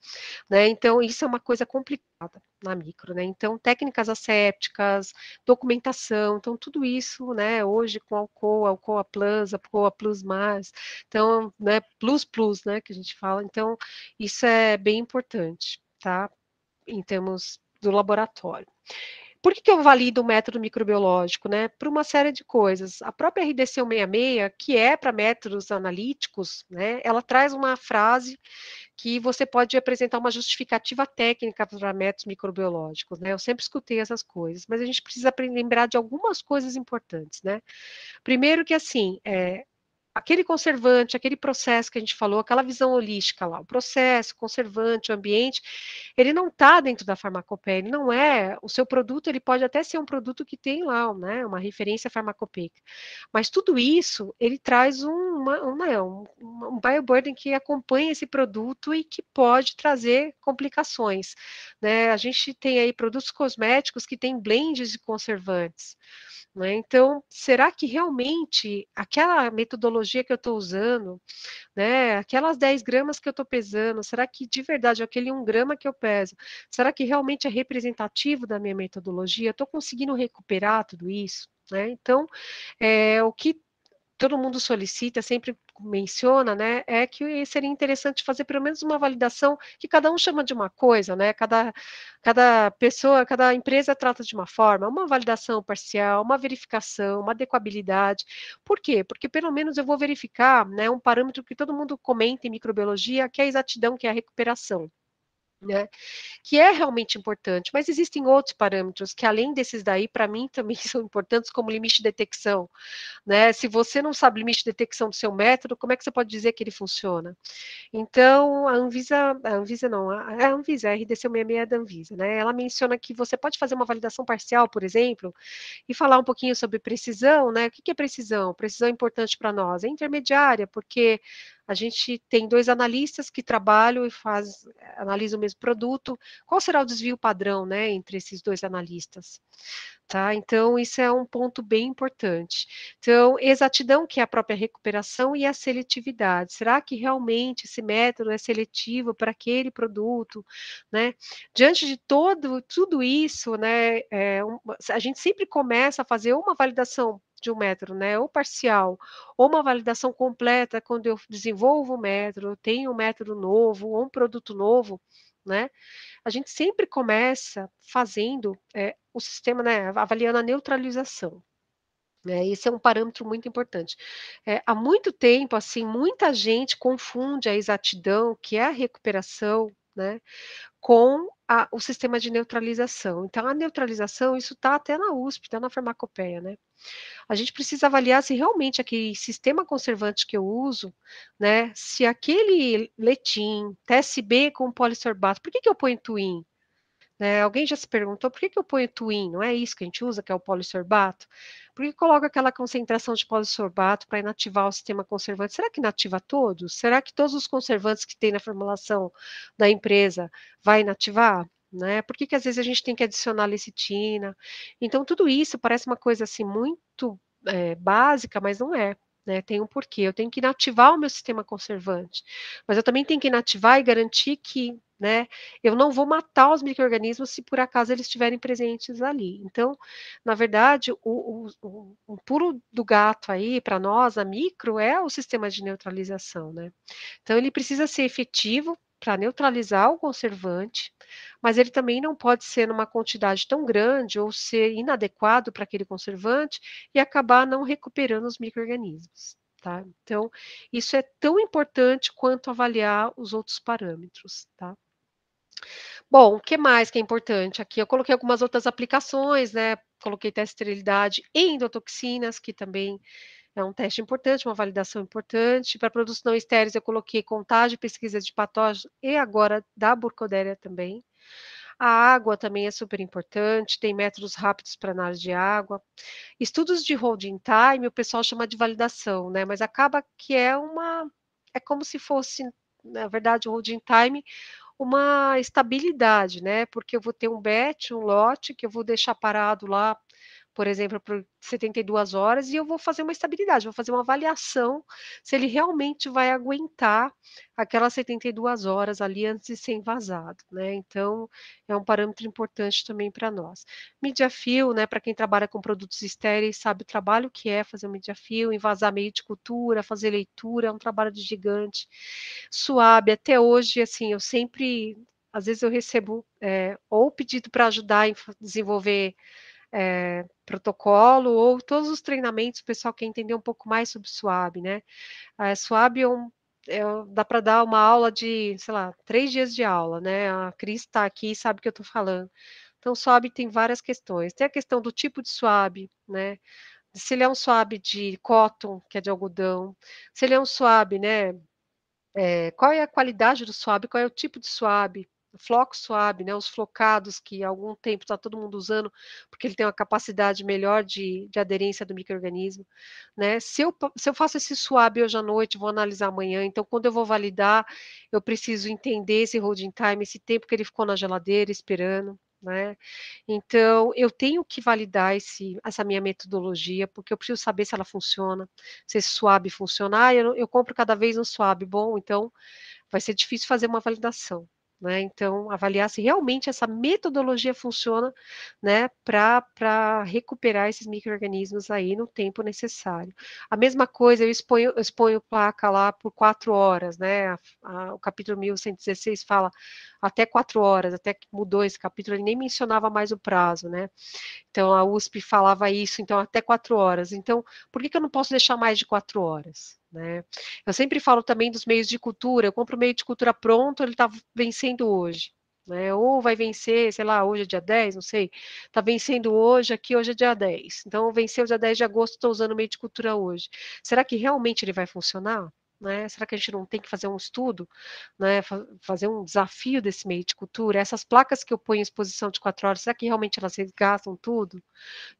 Né? Então, isso é uma coisa complicada na micro, né? Então, técnicas assépticas, documentação, então, tudo isso, né, hoje com Alcoa Plus, Alcoa Plus Mais, então, né, Plus, né, que a gente fala, então, isso é bem importante, tá? Em termos do laboratório. Por que eu valido o método microbiológico, né? Por uma série de coisas. A própria RDC 166, que é para métodos analíticos, né, ela traz uma frase que você pode apresentar uma justificativa técnica para métodos microbiológicos, né? Eu sempre escutei essas coisas, mas a gente precisa lembrar de algumas coisas importantes, né? Primeiro que, assim, aquele conservante, aquele processo que a gente falou, aquela visão holística lá, o processo, o conservante, o ambiente, ele não está dentro da farmacopeia, ele não é, o seu produto, ele pode até ser um produto que tem lá, né, uma referência farmacopeica, mas tudo isso, ele traz um bioburden que acompanha esse produto e que pode trazer complicações, né, a gente tem aí produtos cosméticos que têm blends de conservantes, né? Então, será que realmente aquela metodologia que eu estou usando, né, aquelas 10 gramas que eu estou pesando, será que de verdade aquele 1 grama que eu peso, será que realmente é representativo da minha metodologia? Estou conseguindo recuperar tudo isso? Né? Então, o que todo mundo solicita, sempre menciona, né, é que seria interessante fazer pelo menos uma validação que cada um chama de uma coisa, né, cada pessoa, cada empresa trata de uma forma, uma validação parcial, uma verificação, uma adequabilidade. Por quê? Porque pelo menos eu vou verificar, né, um parâmetro que todo mundo comenta em microbiologia, que é a exatidão, que é a recuperação. Né, que é realmente importante, mas existem outros parâmetros que além desses daí, para mim também são importantes, como limite de detecção, né? Se você não sabe o limite de detecção do seu método, como é que você pode dizer que ele funciona? Então, a Anvisa não, a Anvisa, a RDC 166 é da Anvisa, né? Ela menciona que você pode fazer uma validação parcial, por exemplo, e falar um pouquinho sobre precisão, né? O que é precisão? Precisão é importante para nós, é intermediária, porque a gente tem 2 analistas que trabalham e analisam o mesmo produto. Qual será o desvio padrão, né, entre esses 2 analistas? Tá? Então, isso é um ponto bem importante. Então, exatidão, que é a própria recuperação, e a seletividade. Será que realmente esse método é seletivo para aquele produto, né? Diante de tudo isso, né, a gente sempre começa a fazer uma validação de um método, né, ou parcial, ou uma validação completa quando eu desenvolvo o método, eu tenho um método novo, ou um produto novo, né? A gente sempre começa fazendo, o sistema, né, avaliando a neutralização, né, esse é um parâmetro muito importante. Há muito tempo, assim, muita gente confunde a exatidão, que é a recuperação, né, com o sistema de neutralização. Então a neutralização, isso está até na USP, está na farmacopeia, né. A gente precisa avaliar se realmente aquele sistema conservante que eu uso, né, se aquele letim, TSB com polissorbato, por que eu ponho Twin? Né, alguém já se perguntou por que eu ponho Twin? Não é isso que a gente usa, que é o polissorbato? Por que coloca aquela concentração de polissorbato para inativar o sistema conservante? Será que inativa todos? Será que todos os conservantes que tem na formulação da empresa vai inativar? Né? Por que às vezes a gente tem que adicionar lecitina? Então, tudo isso parece uma coisa assim muito básica, mas não é. Né, tem um porquê. Eu tenho que inativar o meu sistema conservante, mas eu também tenho que inativar e garantir que, né, eu não vou matar os micro-organismos se por acaso eles estiverem presentes ali. Então, na verdade, o pulo do gato aí, para nós, a micro, é o sistema de neutralização, né. Então ele precisa ser efetivo para neutralizar o conservante, mas ele também não pode ser numa quantidade tão grande ou ser inadequado para aquele conservante e acabar não recuperando os micro-organismos, tá. Então, isso é tão importante quanto avaliar os outros parâmetros, tá. Bom, o que mais que é importante aqui? Eu coloquei algumas outras aplicações, né, coloquei teste de esterilidade e endotoxinas, que também é um teste importante, uma validação importante. Para produtos não estéreis, eu coloquei contagem e pesquisa de patógenos e agora da Burkholderia também. A água também é super importante, tem métodos rápidos para análise de água. Estudos de holding time, o pessoal chama de validação, né, mas acaba que é como se fosse, na verdade, o holding time uma estabilidade, né, porque eu vou ter um batch, um lote que eu vou deixar parado lá, por exemplo, por 72 horas e eu vou fazer uma estabilidade, vou fazer uma avaliação se ele realmente vai aguentar aquelas 72 horas ali antes de ser envasado, né, então é um parâmetro importante também para nós. Media fill, né, para quem trabalha com produtos estéreis sabe o trabalho que é fazer um media fill, envasar meio de cultura, fazer leitura, é um trabalho de gigante. Suave, até hoje, assim, eu sempre às vezes eu recebo, ou pedido para ajudar em desenvolver, protocolo ou todos os treinamentos, o pessoal quer entender um pouco mais sobre Suave, né. Suave dá para dar uma aula de, sei lá, 3 dias de aula, né, a Cris está aqui e sabe o que eu estou falando. Então, Suave tem várias questões, tem a questão do tipo de Suave, né, se ele é um swab de cotton, que é de algodão, se ele é um swab, né, qual é a qualidade do swab, qual é o tipo de swab, floco swab, né, os flocados que há algum tempo está todo mundo usando, porque ele tem uma capacidade melhor de aderência do micro-organismo, né. Se eu faço esse swab hoje à noite, vou analisar amanhã, então quando eu vou validar, eu preciso entender esse holding time, esse tempo que ele ficou na geladeira esperando, né. Então eu tenho que validar essa minha metodologia, porque eu preciso saber se ela funciona, se esse swab funciona. Eu compro cada vez um swab bom, então vai ser difícil fazer uma validação, né. Então, avaliar se realmente essa metodologia funciona, né, para recuperar esses micro-organismos aí no tempo necessário. A mesma coisa, eu exponho placa lá por 4 horas, né, o capítulo 1116 fala até 4 horas, até que mudou esse capítulo, ele nem mencionava mais o prazo, né. Então a USP falava isso, então até 4 horas. Então, por que que eu não posso deixar mais de 4 horas, né? Eu sempre falo também dos meios de cultura, eu compro o meio de cultura pronto, ele está vencendo hoje, né, ou vai vencer, sei lá, hoje é dia 10, não sei, está vencendo hoje, aqui hoje é dia 10. Então venceu dia 10 de agosto, estou usando o meio de cultura hoje. Será que realmente ele vai funcionar? Né, será que a gente não tem que fazer um estudo, né, fazer um desafio desse meio de cultura? Essas placas que eu ponho em exposição de 4 horas, será que realmente elas resgatam tudo?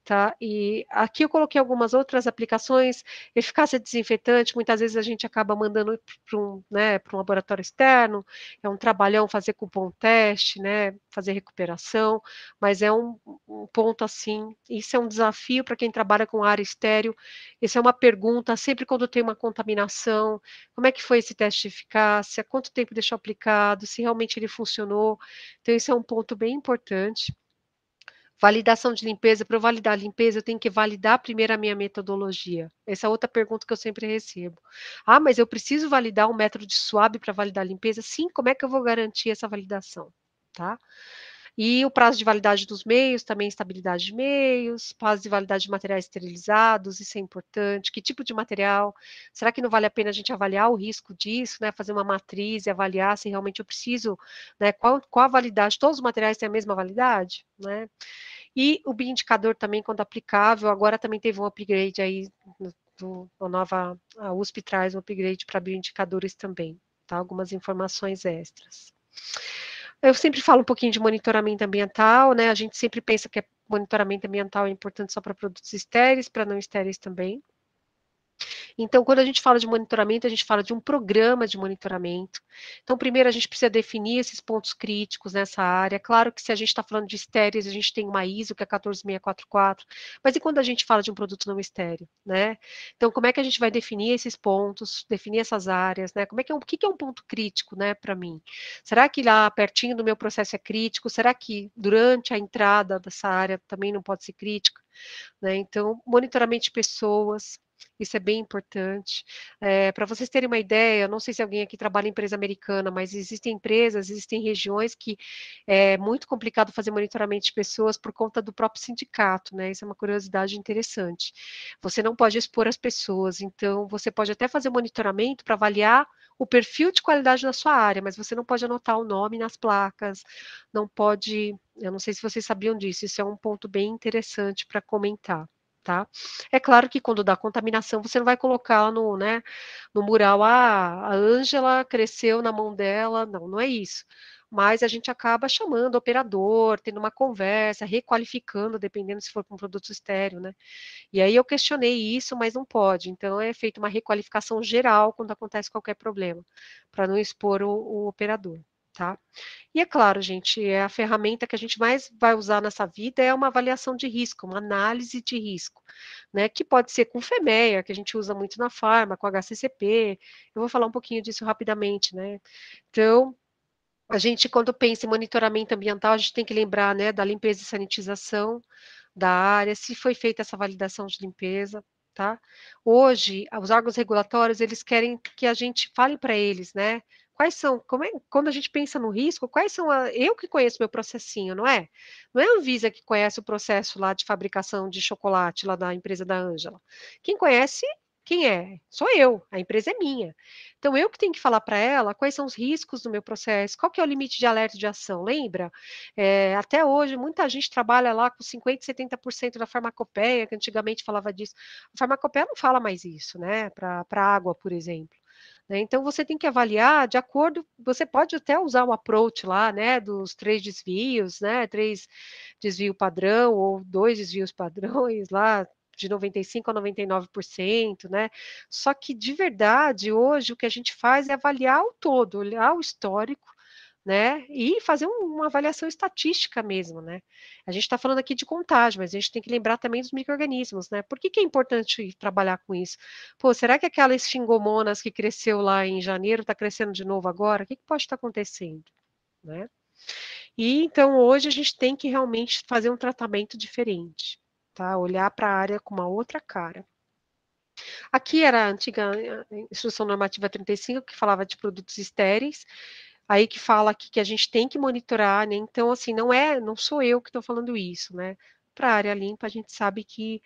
Tá, e aqui eu coloquei algumas outras aplicações, eficácia desinfetante, muitas vezes a gente acaba mandando para um, né, para um laboratório externo, é um trabalhão fazer cupom teste, né, fazer recuperação, mas é um ponto, assim, isso é um desafio para quem trabalha com área estéril, isso é uma pergunta sempre quando tem uma contaminação, como é que foi esse teste de eficácia, quanto tempo deixou aplicado, se realmente ele funcionou, então isso é um ponto bem importante. Validação de limpeza, para eu validar a limpeza, eu tenho que validar primeiro a minha metodologia. Essa é outra pergunta que eu sempre recebo. "Ah, mas eu preciso validar um método de swab para validar a limpeza?" Sim, como é que eu vou garantir essa validação, tá? E o prazo de validade dos meios, também estabilidade de meios, prazo de validade de materiais esterilizados, isso é importante. Que tipo de material? Será que não vale a pena a gente avaliar o risco disso, né, fazer uma matriz e avaliar se realmente eu preciso, né, qual a validade, todos os materiais têm a mesma validade, né? E o bioindicador também, quando aplicável, agora também teve um upgrade aí, a USP traz um upgrade para bioindicadores também, tá, algumas informações extras. Eu sempre falo um pouquinho de monitoramento ambiental, né, a gente sempre pensa que monitoramento ambiental é importante só para produtos estéreis, para não estéreis também. Então, quando a gente fala de monitoramento, a gente fala de um programa de monitoramento. Então, primeiro a gente precisa definir esses pontos críticos nessa área. Claro que se a gente está falando de estéreis, a gente tem uma ISO, que é 14644, mas e quando a gente fala de um produto não estéril, né? Então, como é que a gente vai definir esses pontos, definir essas áreas, né? O que que é um ponto crítico, né, para mim? Será que lá pertinho do meu processo é crítico? Será que durante a entrada dessa área também não pode ser crítica? Né, então, monitoramento de pessoas, isso é bem importante. Para vocês terem uma ideia, não sei se alguém aqui trabalha em empresa americana, mas existem empresas, existem regiões que é muito complicado fazer monitoramento de pessoas por conta do próprio sindicato, né, isso é uma curiosidade interessante. Você não pode expor as pessoas, então você pode até fazer monitoramento para avaliar o perfil de qualidade da sua área, mas você não pode anotar o nome nas placas, não pode, eu não sei se vocês sabiam disso, isso é um ponto bem interessante para comentar, tá. É claro que quando dá contaminação, você não vai colocar no, né, no mural: "Ah, a Ângela cresceu na mão dela", não, não é isso. Mas a gente acaba chamando o operador, tendo uma conversa, requalificando, dependendo se for para um produto estéril, né. E aí eu questionei isso, mas não pode, então é feita uma requalificação geral quando acontece qualquer problema, para não expor o operador, tá. E é claro, gente, é a ferramenta que a gente mais vai usar nessa vida é uma avaliação de risco, uma análise de risco, né, que pode ser com FEMEA, que a gente usa muito na farma, com HCCP, eu vou falar um pouquinho disso rapidamente, né. Então, a gente quando pensa em monitoramento ambiental, a gente tem que lembrar, né, da limpeza e sanitização da área, se foi feita essa validação de limpeza, tá. Hoje, os órgãos regulatórios, eles querem que a gente fale para eles, né, quais são como é quando a gente pensa no risco, quais são a eu que conheço meu processinho, não é? Não é a Anvisa que conhece o processo lá de fabricação de chocolate, lá da empresa da Ângela. Quem conhece Quem é? Sou eu, a empresa é minha. Então eu que tenho que falar para ela quais são os riscos do meu processo, qual que é o limite de alerta de ação, lembra? Até hoje muita gente trabalha lá com 50, 70% da farmacopeia, que antigamente falava disso. A farmacopeia não fala mais isso, né, para água, por exemplo. Né? Então você tem que avaliar de acordo, você pode até usar o approach lá, né, dos 3 desvios, né, 3 desvio padrão ou 2 desvios padrões lá, de 95 a 99%, né? Só que de verdade, hoje o que a gente faz é avaliar o todo, olhar o histórico, né? E fazer uma avaliação estatística mesmo, né? A gente está falando aqui de contágio, mas a gente tem que lembrar também dos micro-organismos, né? Por que que é importante trabalhar com isso? Pô, será que aquela Stingomonas que cresceu lá em janeiro está crescendo de novo agora? O que que pode estar acontecendo, né? E então hoje a gente tem que realmente fazer um tratamento diferente, tá? Olhar para a área com uma outra cara. Aqui era a antiga Instrução Normativa 35, que falava de produtos estéreis, aí que fala aqui que a gente tem que monitorar, né? Então, assim, não sou eu que estou falando isso, né? Para a área limpa, a gente sabe que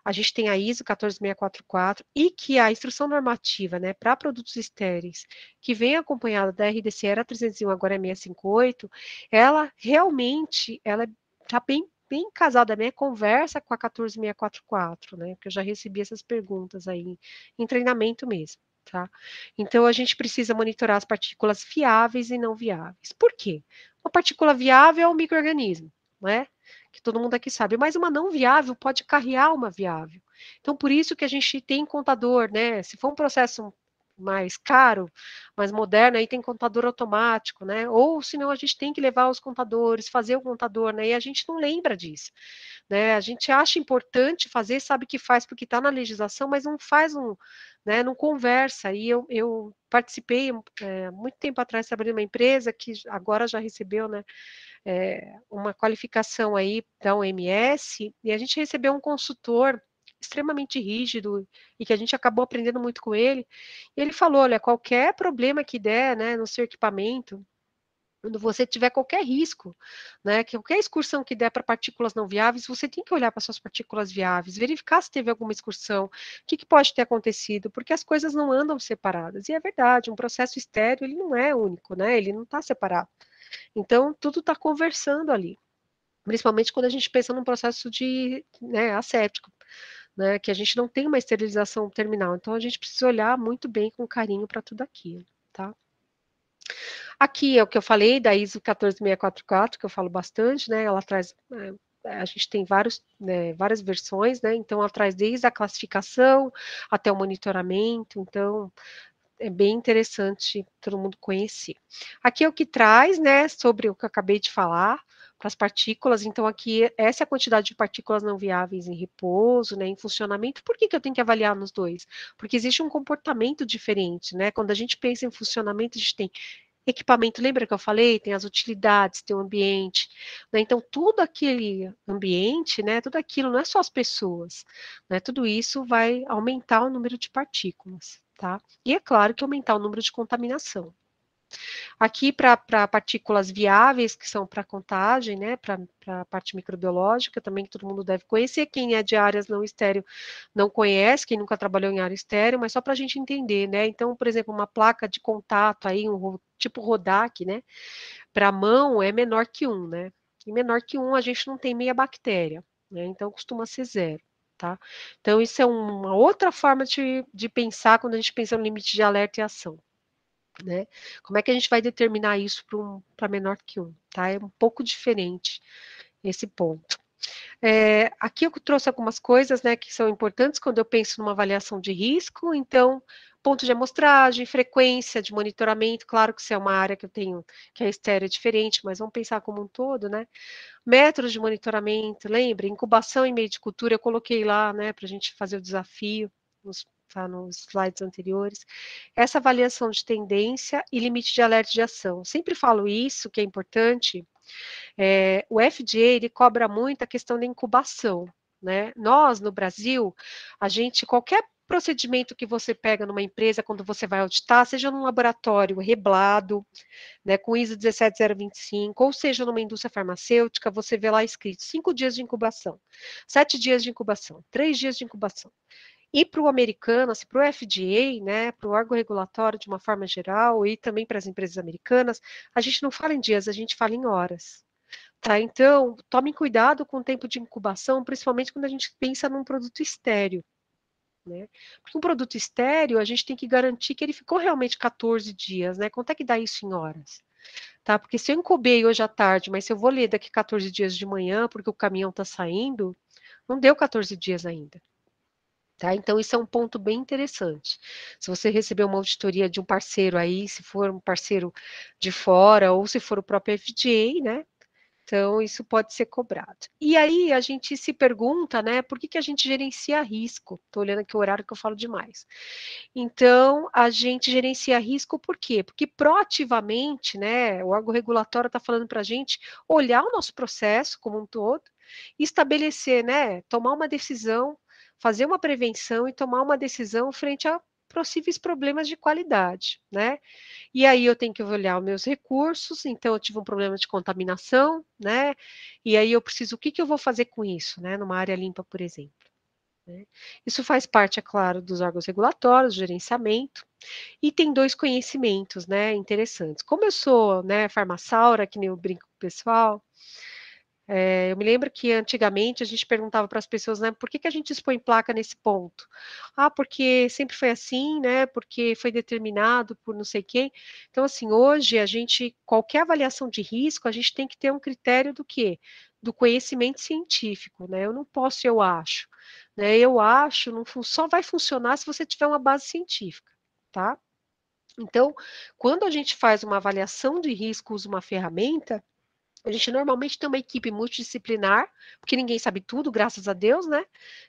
a gente tem a ISO 14644 e que a instrução normativa, né, para produtos estéreis, que vem acompanhada da RDC, era 301, agora é 658, ela realmente, ela está bem casada, né, conversa com a 14644, né, porque eu já recebi essas perguntas aí em treinamento mesmo. Tá? Então, a gente precisa monitorar as partículas viáveis e não viáveis. Por quê? Uma partícula viável é um micro-organismo, não é? Que todo mundo aqui sabe, mas uma não viável pode carrear uma viável. Então, por isso que a gente tem contador, né? Se for um processo mais caro, mais moderno, aí tem contador automático, né? Ou senão a gente tem que levar os contadores, fazer o contador, né? E a gente não lembra disso, né? A gente acha importante fazer, sabe que faz porque está na legislação, mas não faz né? Não conversa. E eu participei muito tempo atrás, trabalhei numa empresa que agora já recebeu, né? Uma qualificação aí da OMS, e a gente recebeu um consultor extremamente rígido e que a gente acabou aprendendo muito com ele. E ele falou: olha, qualquer problema que der, né, no seu equipamento, quando você tiver qualquer risco, né, que qualquer excursão que der para partículas não viáveis, você tem que olhar para suas partículas viáveis, verificar se teve alguma excursão, o que, que pode ter acontecido, porque as coisas não andam separadas. E é verdade, um processo estéreo, ele não é único, né, ele não está separado. Então, tudo está conversando ali, principalmente quando a gente pensa num processo de, né, asséptico, né, que a gente não tem uma esterilização terminal. Então, a gente precisa olhar muito bem, com carinho para tudo aquilo, tá? Aqui é o que eu falei da ISO 14644, que eu falo bastante, né, ela traz... a gente tem várias versões, né, então ela traz desde a classificação até o monitoramento, então é bem interessante todo mundo conhecer. Aqui é o que traz, né, sobre o que eu acabei de falar, para as partículas, então aqui essa é a quantidade de partículas não viáveis em repouso, né, em funcionamento. Por que que eu tenho que avaliar nos dois? Porque existe um comportamento diferente, né, quando a gente pensa em funcionamento, a gente tem equipamento, lembra que eu falei? Tem as utilidades, tem o ambiente, né? Então, tudo aquele ambiente, né? Tudo aquilo, não é só as pessoas, né? Tudo isso vai aumentar o número de partículas, tá? E é claro que aumentar o número de contaminação. Aqui para partículas viáveis, que são para contagem, né, para a parte microbiológica, também que todo mundo deve conhecer. Quem é de áreas não estéreo não conhece, quem nunca trabalhou em área estéreo, mas só para a gente entender, né? Então, por exemplo, uma placa de contato aí, tipo Rodac, né, para a mão é menor que 1, né? E menor que 1 a gente não tem meia bactéria, né? Então costuma ser 0. Tá? Então, isso é uma outra forma de pensar quando a gente pensa no limite de alerta e ação. Né? Como é que a gente vai determinar isso para menor que 1? Tá? É um pouco diferente esse ponto. Aqui eu trouxe algumas coisas, né, que são importantes quando eu penso numa avaliação de risco. Então, ponto de amostragem, frequência de monitoramento, claro que isso é uma área que eu tenho, que a estéreo é diferente, mas vamos pensar como um todo, né? Métodos de monitoramento, lembra? Incubação em meio de cultura, eu coloquei lá, né, para a gente fazer o desafio, nos slides anteriores. Essa avaliação de tendência e limite de alerta de ação. Sempre falo isso, que é importante. O FDA, ele cobra muito a questão da incubação, né? Nós, no Brasil, qualquer procedimento que você pega numa empresa quando você vai auditar, seja num laboratório reblado, né, com ISO 17025, ou seja numa indústria farmacêutica, você vê lá escrito 5 dias de incubação, 7 dias de incubação, 3 dias de incubação. E para o americano, assim, para o FDA, né, para o órgão regulatório de uma forma geral, e também para as empresas americanas, a gente não fala em dias, a gente fala em horas. Tá? Então, tomem cuidado com o tempo de incubação, principalmente quando a gente pensa num produto estéreo. Né? Porque um produto estéreo, a gente tem que garantir que ele ficou realmente 14 dias, né? Quanto é que dá isso em horas? Tá? Porque se eu incubei hoje à tarde, mas se eu vou ler daqui 14 dias de manhã, porque o caminhão está saindo, não deu 14 dias ainda. Tá? Então, isso é um ponto bem interessante. Se você receber uma auditoria de um parceiro aí, se for um parceiro de fora, ou se for o próprio FDA, né? Então, isso pode ser cobrado. E aí, a gente se pergunta, né, por que a gente gerencia risco? Estou olhando aqui o horário que eu falo demais. Então, a gente gerencia risco por quê? Porque proativamente, né, o órgão regulatório está falando para a gente olhar o nosso processo como um todo, estabelecer, né, tomar uma decisão, fazer uma prevenção e tomar uma decisão frente a possíveis problemas de qualidade, né? E aí eu tenho que olhar os meus recursos, então eu tive um problema de contaminação, né? E aí eu preciso, o que eu vou fazer com isso, né? Numa área limpa, por exemplo. Né? Isso faz parte, é claro, dos órgãos regulatórios, gerenciamento, e tem dois conhecimentos, né, interessantes. Como eu sou, né, farmaceura, que nem eu brinco com o pessoal, eu me lembro que antigamente a gente perguntava para as pessoas, né, por que a gente expõe placa nesse ponto? Ah, porque sempre foi assim, né? Porque foi determinado por não sei quem. Então, assim, hoje a gente, qualquer avaliação de risco, a gente tem que ter um critério do quê? Do conhecimento científico, né? Eu não posso, eu acho. Né? Eu acho, não só vai funcionar se você tiver uma base científica, tá? Então, quando a gente faz uma avaliação de risco, usa uma ferramenta, a gente normalmente tem uma equipe multidisciplinar, porque ninguém sabe tudo, graças a Deus, né?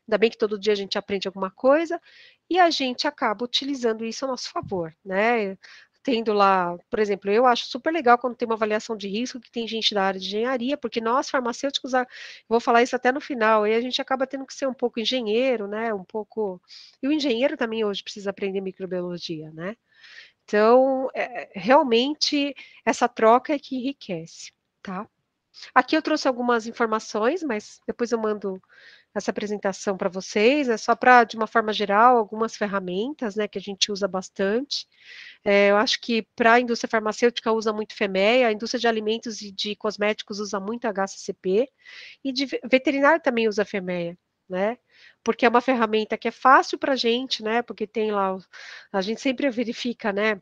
Ainda bem que todo dia a gente aprende alguma coisa, e a gente acaba utilizando isso a nosso favor, né? Tendo lá, por exemplo, eu acho super legal quando tem uma avaliação de risco que tem gente da área de engenharia, porque nós, farmacêuticos, vou falar isso até no final, aí a gente acaba tendo que ser um pouco engenheiro, né? Um pouco. E o engenheiro também hoje precisa aprender microbiologia, né? Então, realmente, essa troca é que enriquece, tá? Aqui eu trouxe algumas informações, mas depois eu mando essa apresentação para vocês, é só para, de uma forma geral, algumas ferramentas, né, que a gente usa bastante. Eu acho que para a indústria farmacêutica usa muito FEMEA, a indústria de alimentos e de cosméticos usa muito HACCP, e de veterinário também usa FEMEA, né? Porque é uma ferramenta que é fácil para a gente, né? Porque tem lá, a gente sempre verifica, né?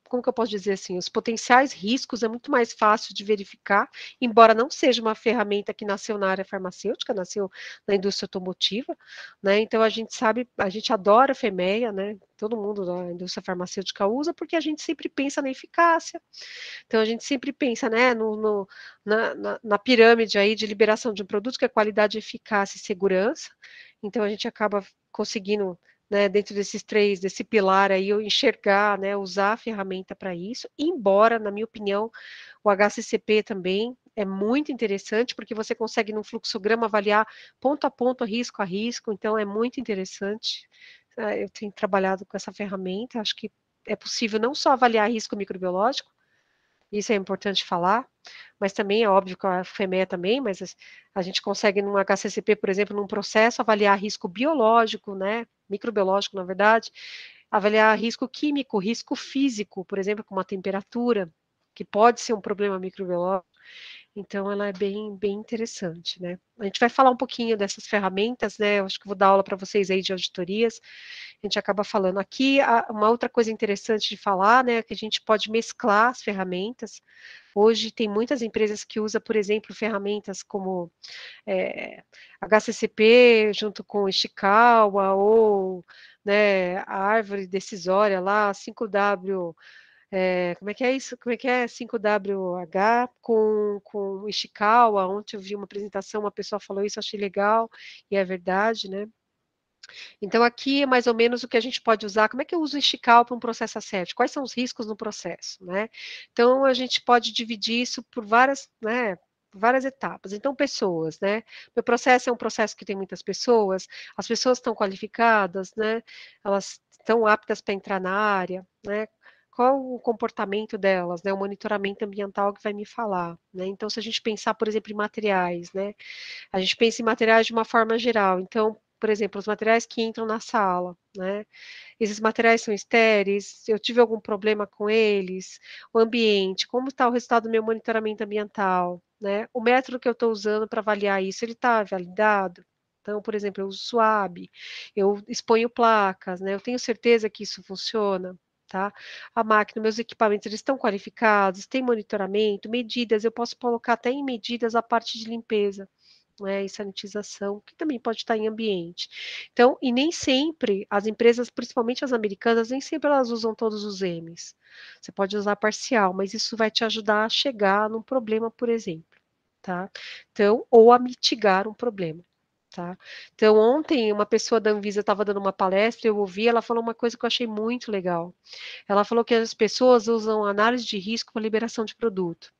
Como que eu posso dizer assim, os potenciais riscos é muito mais fácil de verificar, embora não seja uma ferramenta que nasceu na área farmacêutica, nasceu na indústria automotiva, né? Então a gente sabe, a gente adora a FEMEA, né? Todo mundo da indústria farmacêutica usa, porque a gente sempre pensa na eficácia, então a gente sempre pensa, né, na pirâmide aí de liberação de um produto, que é qualidade, eficácia e segurança, então a gente acaba conseguindo, né, dentro desses três, desse pilar aí, eu enxergar, né, usar a ferramenta para isso, embora, na minha opinião, o HCCP também é muito interessante, porque você consegue, num fluxograma, avaliar ponto a risco, então é muito interessante. Eu tenho trabalhado com essa ferramenta, acho que é possível não só avaliar risco microbiológico, isso é importante falar, mas também é óbvio que a FEMEA também, mas a gente consegue num HCCP, por exemplo, num processo, avaliar risco biológico, né, microbiológico, na verdade, avaliar risco químico, risco físico, por exemplo, com uma temperatura, que pode ser um problema microbiológico, então ela é bem interessante, né. A gente vai falar um pouquinho dessas ferramentas, né, eu acho que vou dar aula para vocês aí de auditorias, a gente acaba falando aqui. Uma outra coisa interessante de falar, né, é que a gente pode mesclar as ferramentas. Hoje tem muitas empresas que usam, por exemplo, ferramentas como HCCP junto com Ishikawa ou, né, a árvore decisória lá, 5W, como é que é isso? Como é que é? 5WH com Ishikawa. Ontem eu vi uma apresentação, uma pessoa falou isso, achei legal, e é verdade, né? Então, aqui é mais ou menos o que a gente pode usar. Como é que eu uso o Ishikawa para um processo assético? Quais são os riscos no processo, né? Então, a gente pode dividir isso por várias, né, várias etapas. Então, pessoas, né? Meu processo é um processo que tem muitas pessoas, as pessoas estão qualificadas, né? Elas estão aptas para entrar na área, né? Qual o comportamento delas, né? O monitoramento ambiental que vai me falar, né? Então, se a gente pensar, por exemplo, em materiais, né? A gente pensa em materiais de uma forma geral. Então, por exemplo, os materiais que entram na sala, né? Esses materiais são estéreis? Eu tive algum problema com eles? O ambiente, como está o resultado do meu monitoramento ambiental, né? O método que eu estou usando para avaliar isso, ele está validado? Então, por exemplo, eu uso SWAB, eu exponho placas, né? Eu tenho certeza que isso funciona, tá? A máquina, meus equipamentos, eles estão qualificados, tem monitoramento, medidas, eu posso colocar até em medidas a parte de limpeza, né, e sanitização, que também pode estar em ambiente. Então, e nem sempre as empresas, principalmente as americanas, nem sempre elas usam todos os M's. Você pode usar parcial, mas isso vai te ajudar a chegar num problema, por exemplo, tá? Então, ou a mitigar um problema. Tá? Então, ontem, uma pessoa da Anvisa estava dando uma palestra, eu ouvi, ela falou uma coisa que eu achei muito legal. Ela falou que as pessoas usam análise de risco para liberação de produto.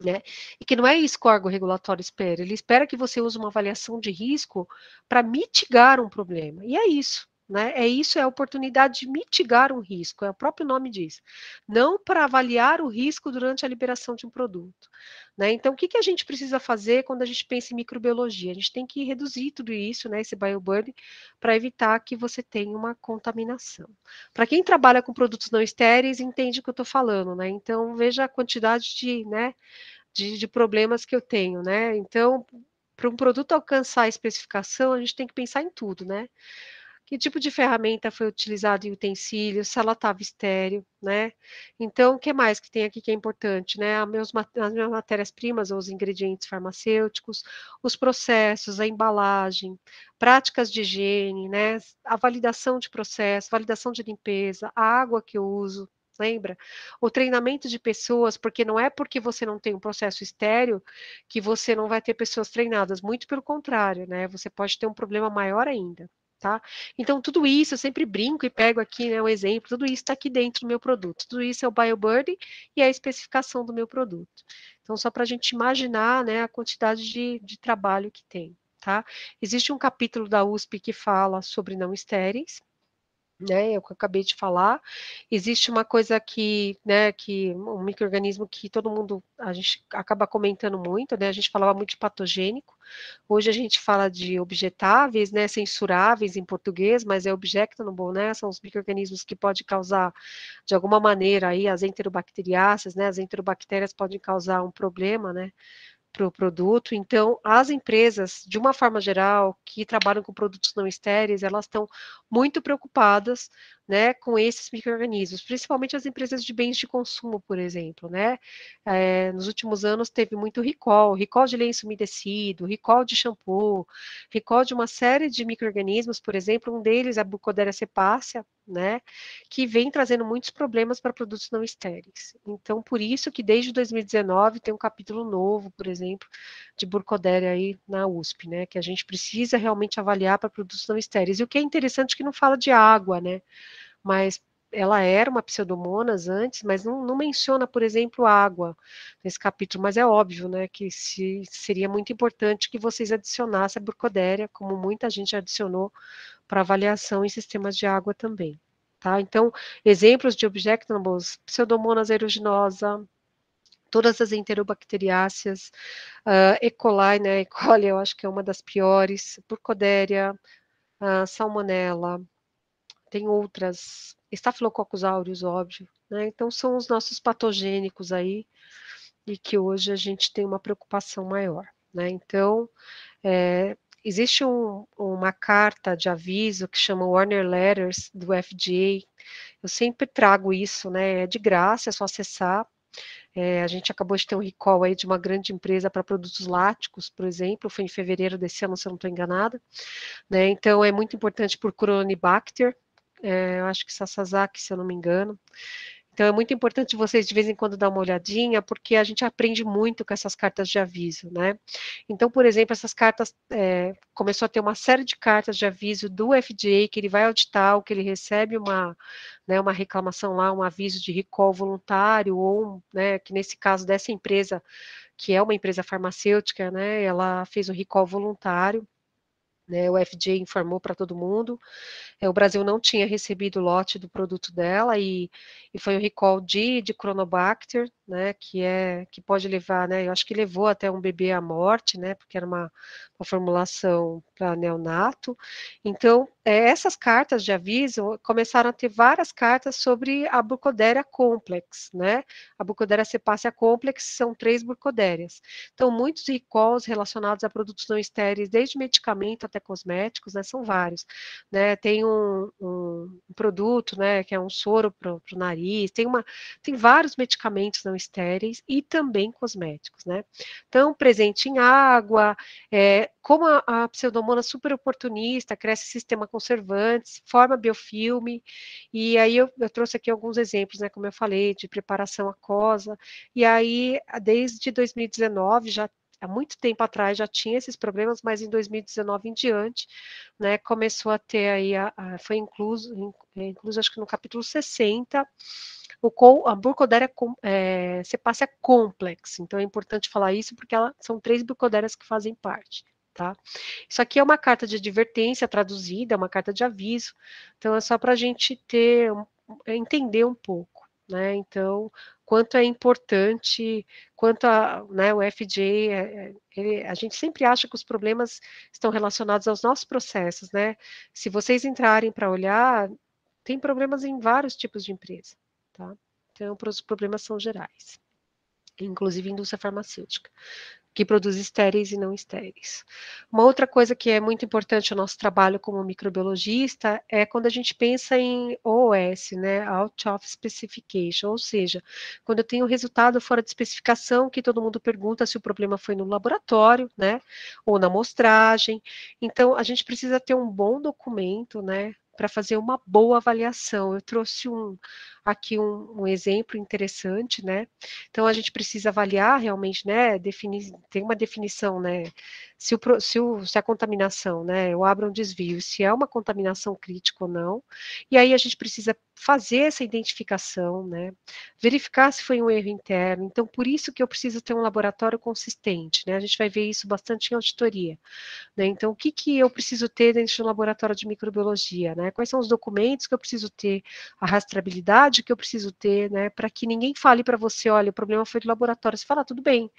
Né? E que não é isso que o órgão regulatório espera. Ele espera que você use uma avaliação de risco para mitigar um problema. E é isso. Né? É isso, é a oportunidade de mitigar um risco, é o próprio nome diz. Não para avaliar o risco durante a liberação de um produto. Né? Então, o que, que a gente precisa fazer quando a gente pensa em microbiologia? A gente tem que reduzir tudo isso, né, esse bioburden, para evitar que você tenha uma contaminação. Para quem trabalha com produtos não estéreis, entende o que eu estou falando, né? Então, veja a quantidade de, né, de problemas que eu tenho, né? Então, para um produto alcançar a especificação, a gente tem que pensar em tudo, né? Que tipo de ferramenta foi utilizado em utensílios, se ela estava estéril, né? Então, o que mais que tem aqui que é importante, né? As minhas matérias-primas, ou os ingredientes farmacêuticos, os processos, a embalagem, práticas de higiene, né? A validação de processo, validação de limpeza, a água que eu uso, lembra? O treinamento de pessoas, porque não é porque você não tem um processo estéril que você não vai ter pessoas treinadas, muito pelo contrário, né? Você pode ter um problema maior ainda. Tá? Então, tudo isso, eu sempre brinco e pego aqui, né, um exemplo, tudo isso está aqui dentro do meu produto. Tudo isso é o BioBurden e a especificação do meu produto. Então, só para a gente imaginar, né, a quantidade de trabalho que tem, tá? Existe um capítulo da USP que fala sobre não estéreis, né, eu acabei de falar, existe uma coisa que, né, que um micro-organismo que todo mundo, a gente acaba comentando muito, né, a gente falava muito de patogênico, hoje a gente fala de objetáveis, né, censuráveis em português, mas é objectionable, né, são os micro-organismos que podem causar, de alguma maneira, aí, as enterobacteriáceas, né, as enterobactérias podem causar um problema, né, para o produto. Então, as empresas, de uma forma geral, que trabalham com produtos não estéreis, elas estão muito preocupadas, né, com esses micro-organismos, principalmente as empresas de bens de consumo, por exemplo, né? Nos últimos anos teve muito recall de lenço umedecido, recall de shampoo, recall de uma série de micro-organismos, por exemplo, um deles é a Burkholderia cepacia, né, que vem trazendo muitos problemas para produtos não estéreis. Então, por isso que desde 2019 tem um capítulo novo, por exemplo, de Burkholderia aí na USP, né, que a gente precisa realmente avaliar para produtos não estéreis. E o que é interessante é que não fala de água, né, mas ela era uma pseudomonas antes, mas não menciona, por exemplo, água nesse capítulo, mas é óbvio, né, que seria muito importante que vocês adicionassem a Burkholderia, como muita gente adicionou para avaliação em sistemas de água também. Tá? Então, exemplos de objectionables, Pseudomonas aeruginosa, todas as enterobacteriáceas, E. coli, né, E. coli eu acho que é uma das piores, Burkholderia, Salmonella, tem outras, Staphylococcus aureus, óbvio, né, então são os nossos patogênicos aí, e que hoje a gente tem uma preocupação maior, né, então, existe uma carta de aviso que chama Warning Letters do FDA. Eu sempre trago isso, né? É de graça, é só acessar. A gente acabou de ter um recall aí de uma grande empresa para produtos láticos, por exemplo, foi em fevereiro desse ano, se eu não estou enganada. Né? Então é muito importante por Corynebacter, eu acho que Sasazaki, se eu não me engano. Então, é muito importante vocês, de vez em quando, dar uma olhadinha, porque a gente aprende muito com essas cartas de aviso, né? Então, por exemplo, essas cartas, começou a ter uma série de cartas de aviso do FDA, que ele vai auditar, o que ele recebe né, uma reclamação lá, um aviso de recall voluntário, ou, né, que nesse caso dessa empresa, que é uma empresa farmacêutica, né, ela fez o recall voluntário, né? O FDA informou para todo mundo. O Brasil não tinha recebido o lote do produto dela e foi o recall de Cronobacter, né, que pode levar, né, eu acho que levou até um bebê à morte, né, porque era uma formulação para neonato. Então, essas cartas de aviso começaram a ter várias cartas sobre a Burkholderia complex, né, a Burkholderia cepacia complex são 3 burkholderias. Então, muitos recalls relacionados a produtos não estéreis, desde medicamento até cosméticos, né, são vários, né, tem um produto, né, que é um soro para o nariz, tem vários medicamentos não estéreis e também cosméticos, né. Então, presente em água, como a pseudomonas super oportunista, cresce sistema conservantes, forma biofilme, e aí eu trouxe aqui alguns exemplos, né, como eu falei, de preparação aquosa, e aí, desde 2019, já há muito tempo atrás já tinha esses problemas, mas em 2019 em diante, né, começou a ter aí, foi incluso acho que no capítulo 60, a Burkholderia cepacia complex, então é importante falar isso porque são 3 burkholderias que fazem parte, tá? Isso aqui é uma carta de advertência traduzida, é uma carta de aviso, então é só para a gente entender um pouco, né? Então, quanto é importante, né, o FDA, a gente sempre acha que os problemas estão relacionados aos nossos processos, né? Se vocês entrarem para olhar, tem problemas em vários tipos de empresa, tá? Então, os problemas são gerais, inclusive indústria farmacêutica, que produz estéreis e não estéreis. Uma outra coisa que é muito importante no nosso trabalho como microbiologista é quando a gente pensa em OS, né, Out of Specification, ou seja, quando eu tenho resultado fora de especificação, que todo mundo pergunta se o problema foi no laboratório, né, ou na amostragem. Então, a gente precisa ter um bom documento, né, para fazer uma boa avaliação. Eu trouxe aqui um exemplo interessante, né? Então a gente precisa avaliar realmente, né? Tem uma definição, né? Se a contaminação, né? Eu abro um desvio, se é uma contaminação crítica ou não, e aí a gente precisa fazer essa identificação, né? Verificar se foi um erro interno. Então, por isso que eu preciso ter um laboratório consistente, né? A gente vai ver isso bastante em auditoria. Né? Então, o que eu preciso ter dentro de um laboratório de microbiologia? Né? Quais são os documentos que eu preciso ter, a rastreabilidade que eu preciso ter, né? Para que ninguém fale para você, olha, o problema foi do laboratório. Você fala, tudo bem.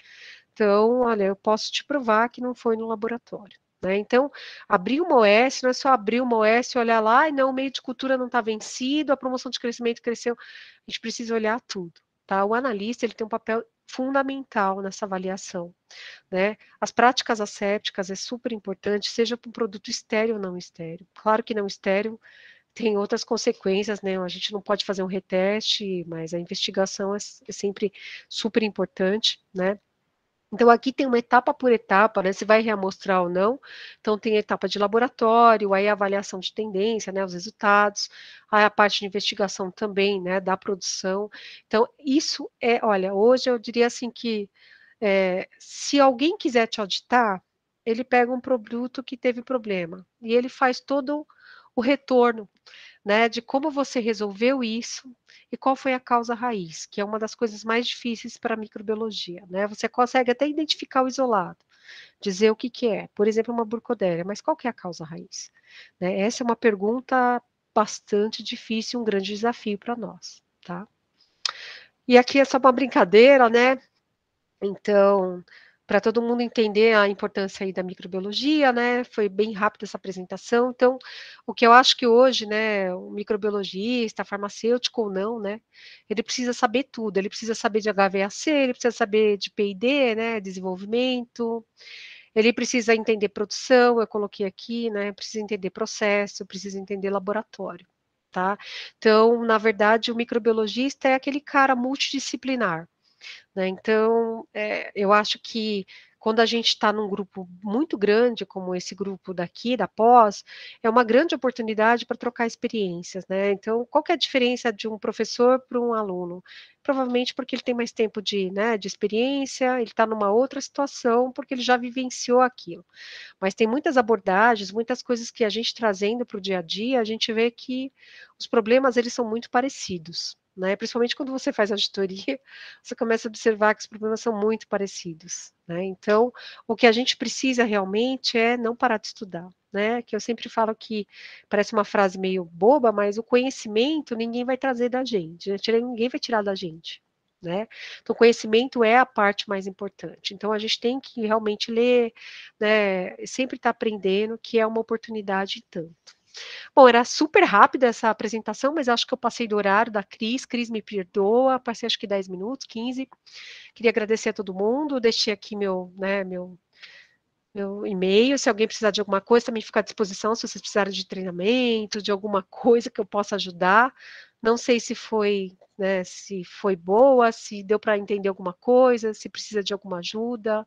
Então, olha, eu posso te provar que não foi no laboratório. Né? Então, abrir uma OS não é só abrir uma OS e olhar lá, e não, o meio de cultura não está vencido, a promoção de crescimento cresceu. A gente precisa olhar tudo. Tá? O analista ele tem um papel fundamental nessa avaliação. Né? As práticas assépticas é super importante, seja para um produto estéreo ou não estéreo. Claro que não estéreo tem outras consequências, né? A gente não pode fazer um reteste, mas a investigação é sempre super importante, né? Então, aqui tem uma etapa por etapa, né? Se vai reamostrar ou não. Então, tem a etapa de laboratório, aí a avaliação de tendência, né? Os resultados, aí a parte de investigação também, né? Da produção. Então, isso olha, hoje eu diria assim que se alguém quiser te auditar, ele pega um produto que teve problema e ele faz todo o retorno, né, de como você resolveu isso e qual foi a causa raiz, que é uma das coisas mais difíceis para a microbiologia, né? Você consegue até identificar o isolado, dizer o que que é, por exemplo, uma burkholderia, mas qual que é a causa raiz? Né? Essa é uma pergunta bastante difícil, um grande desafio para nós, tá? E aqui é só uma brincadeira, né? Então, para todo mundo entender a importância aí da microbiologia, né, foi bem rápida essa apresentação. Então, o que eu acho que hoje, né, o microbiologista, farmacêutico ou não, né, ele precisa saber tudo. Ele precisa saber de HVAC, ele precisa saber de P&D, né, desenvolvimento. Ele precisa entender produção, eu coloquei aqui, né, precisa entender processo, precisa entender laboratório. Tá? Então, na verdade, o microbiologista é aquele cara multidisciplinar, né? Então, eu acho que quando a gente está num grupo muito grande, como esse grupo daqui, da pós, é uma grande oportunidade para trocar experiências, né? Então, qual que é a diferença de um professor para um aluno? Provavelmente porque ele tem mais tempo né, de experiência, ele está numa outra situação, porque ele já vivenciou aquilo. Mas tem muitas abordagens, muitas coisas que a gente trazendo para o dia a dia, a gente vê que os problemas, eles são muito parecidos. né? Principalmente quando você faz auditoria, você começa a observar que os problemas são muito parecidos, né? Então, o que a gente precisa realmente é não parar de estudar, né? Que eu sempre falo que parece uma frase meio boba, mas o conhecimento ninguém vai trazer da gente, né? Ninguém vai tirar da gente, né? Então, o conhecimento é a parte mais importante. Então, a gente tem que realmente ler, né? Sempre estar aprendendo, que é uma oportunidade tanto. Bom, era super rápida essa apresentação, mas acho que eu passei do horário da Cris. Cris, me perdoa, passei acho que 10 minutos, 15. Queria agradecer a todo mundo, deixei aqui meu e-mail. Se alguém precisar de alguma coisa, também fico à disposição, se vocês precisarem de treinamento, de alguma coisa que eu possa ajudar. Não sei se foi, né, se foi boa, se deu para entender alguma coisa, se precisa de alguma ajuda.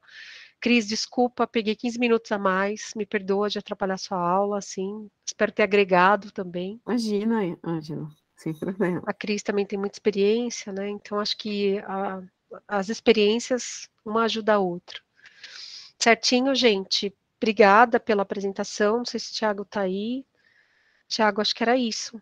Cris, desculpa, peguei 15 minutos a mais, me perdoa de atrapalhar sua aula, assim, espero ter agregado também. Imagina, Ângela, sem problema. A Cris também tem muita experiência, né? Então acho que as experiências uma ajuda a outra. Certinho, gente. Obrigada pela apresentação. Não sei se o Thiago está aí. Thiago, acho que era isso.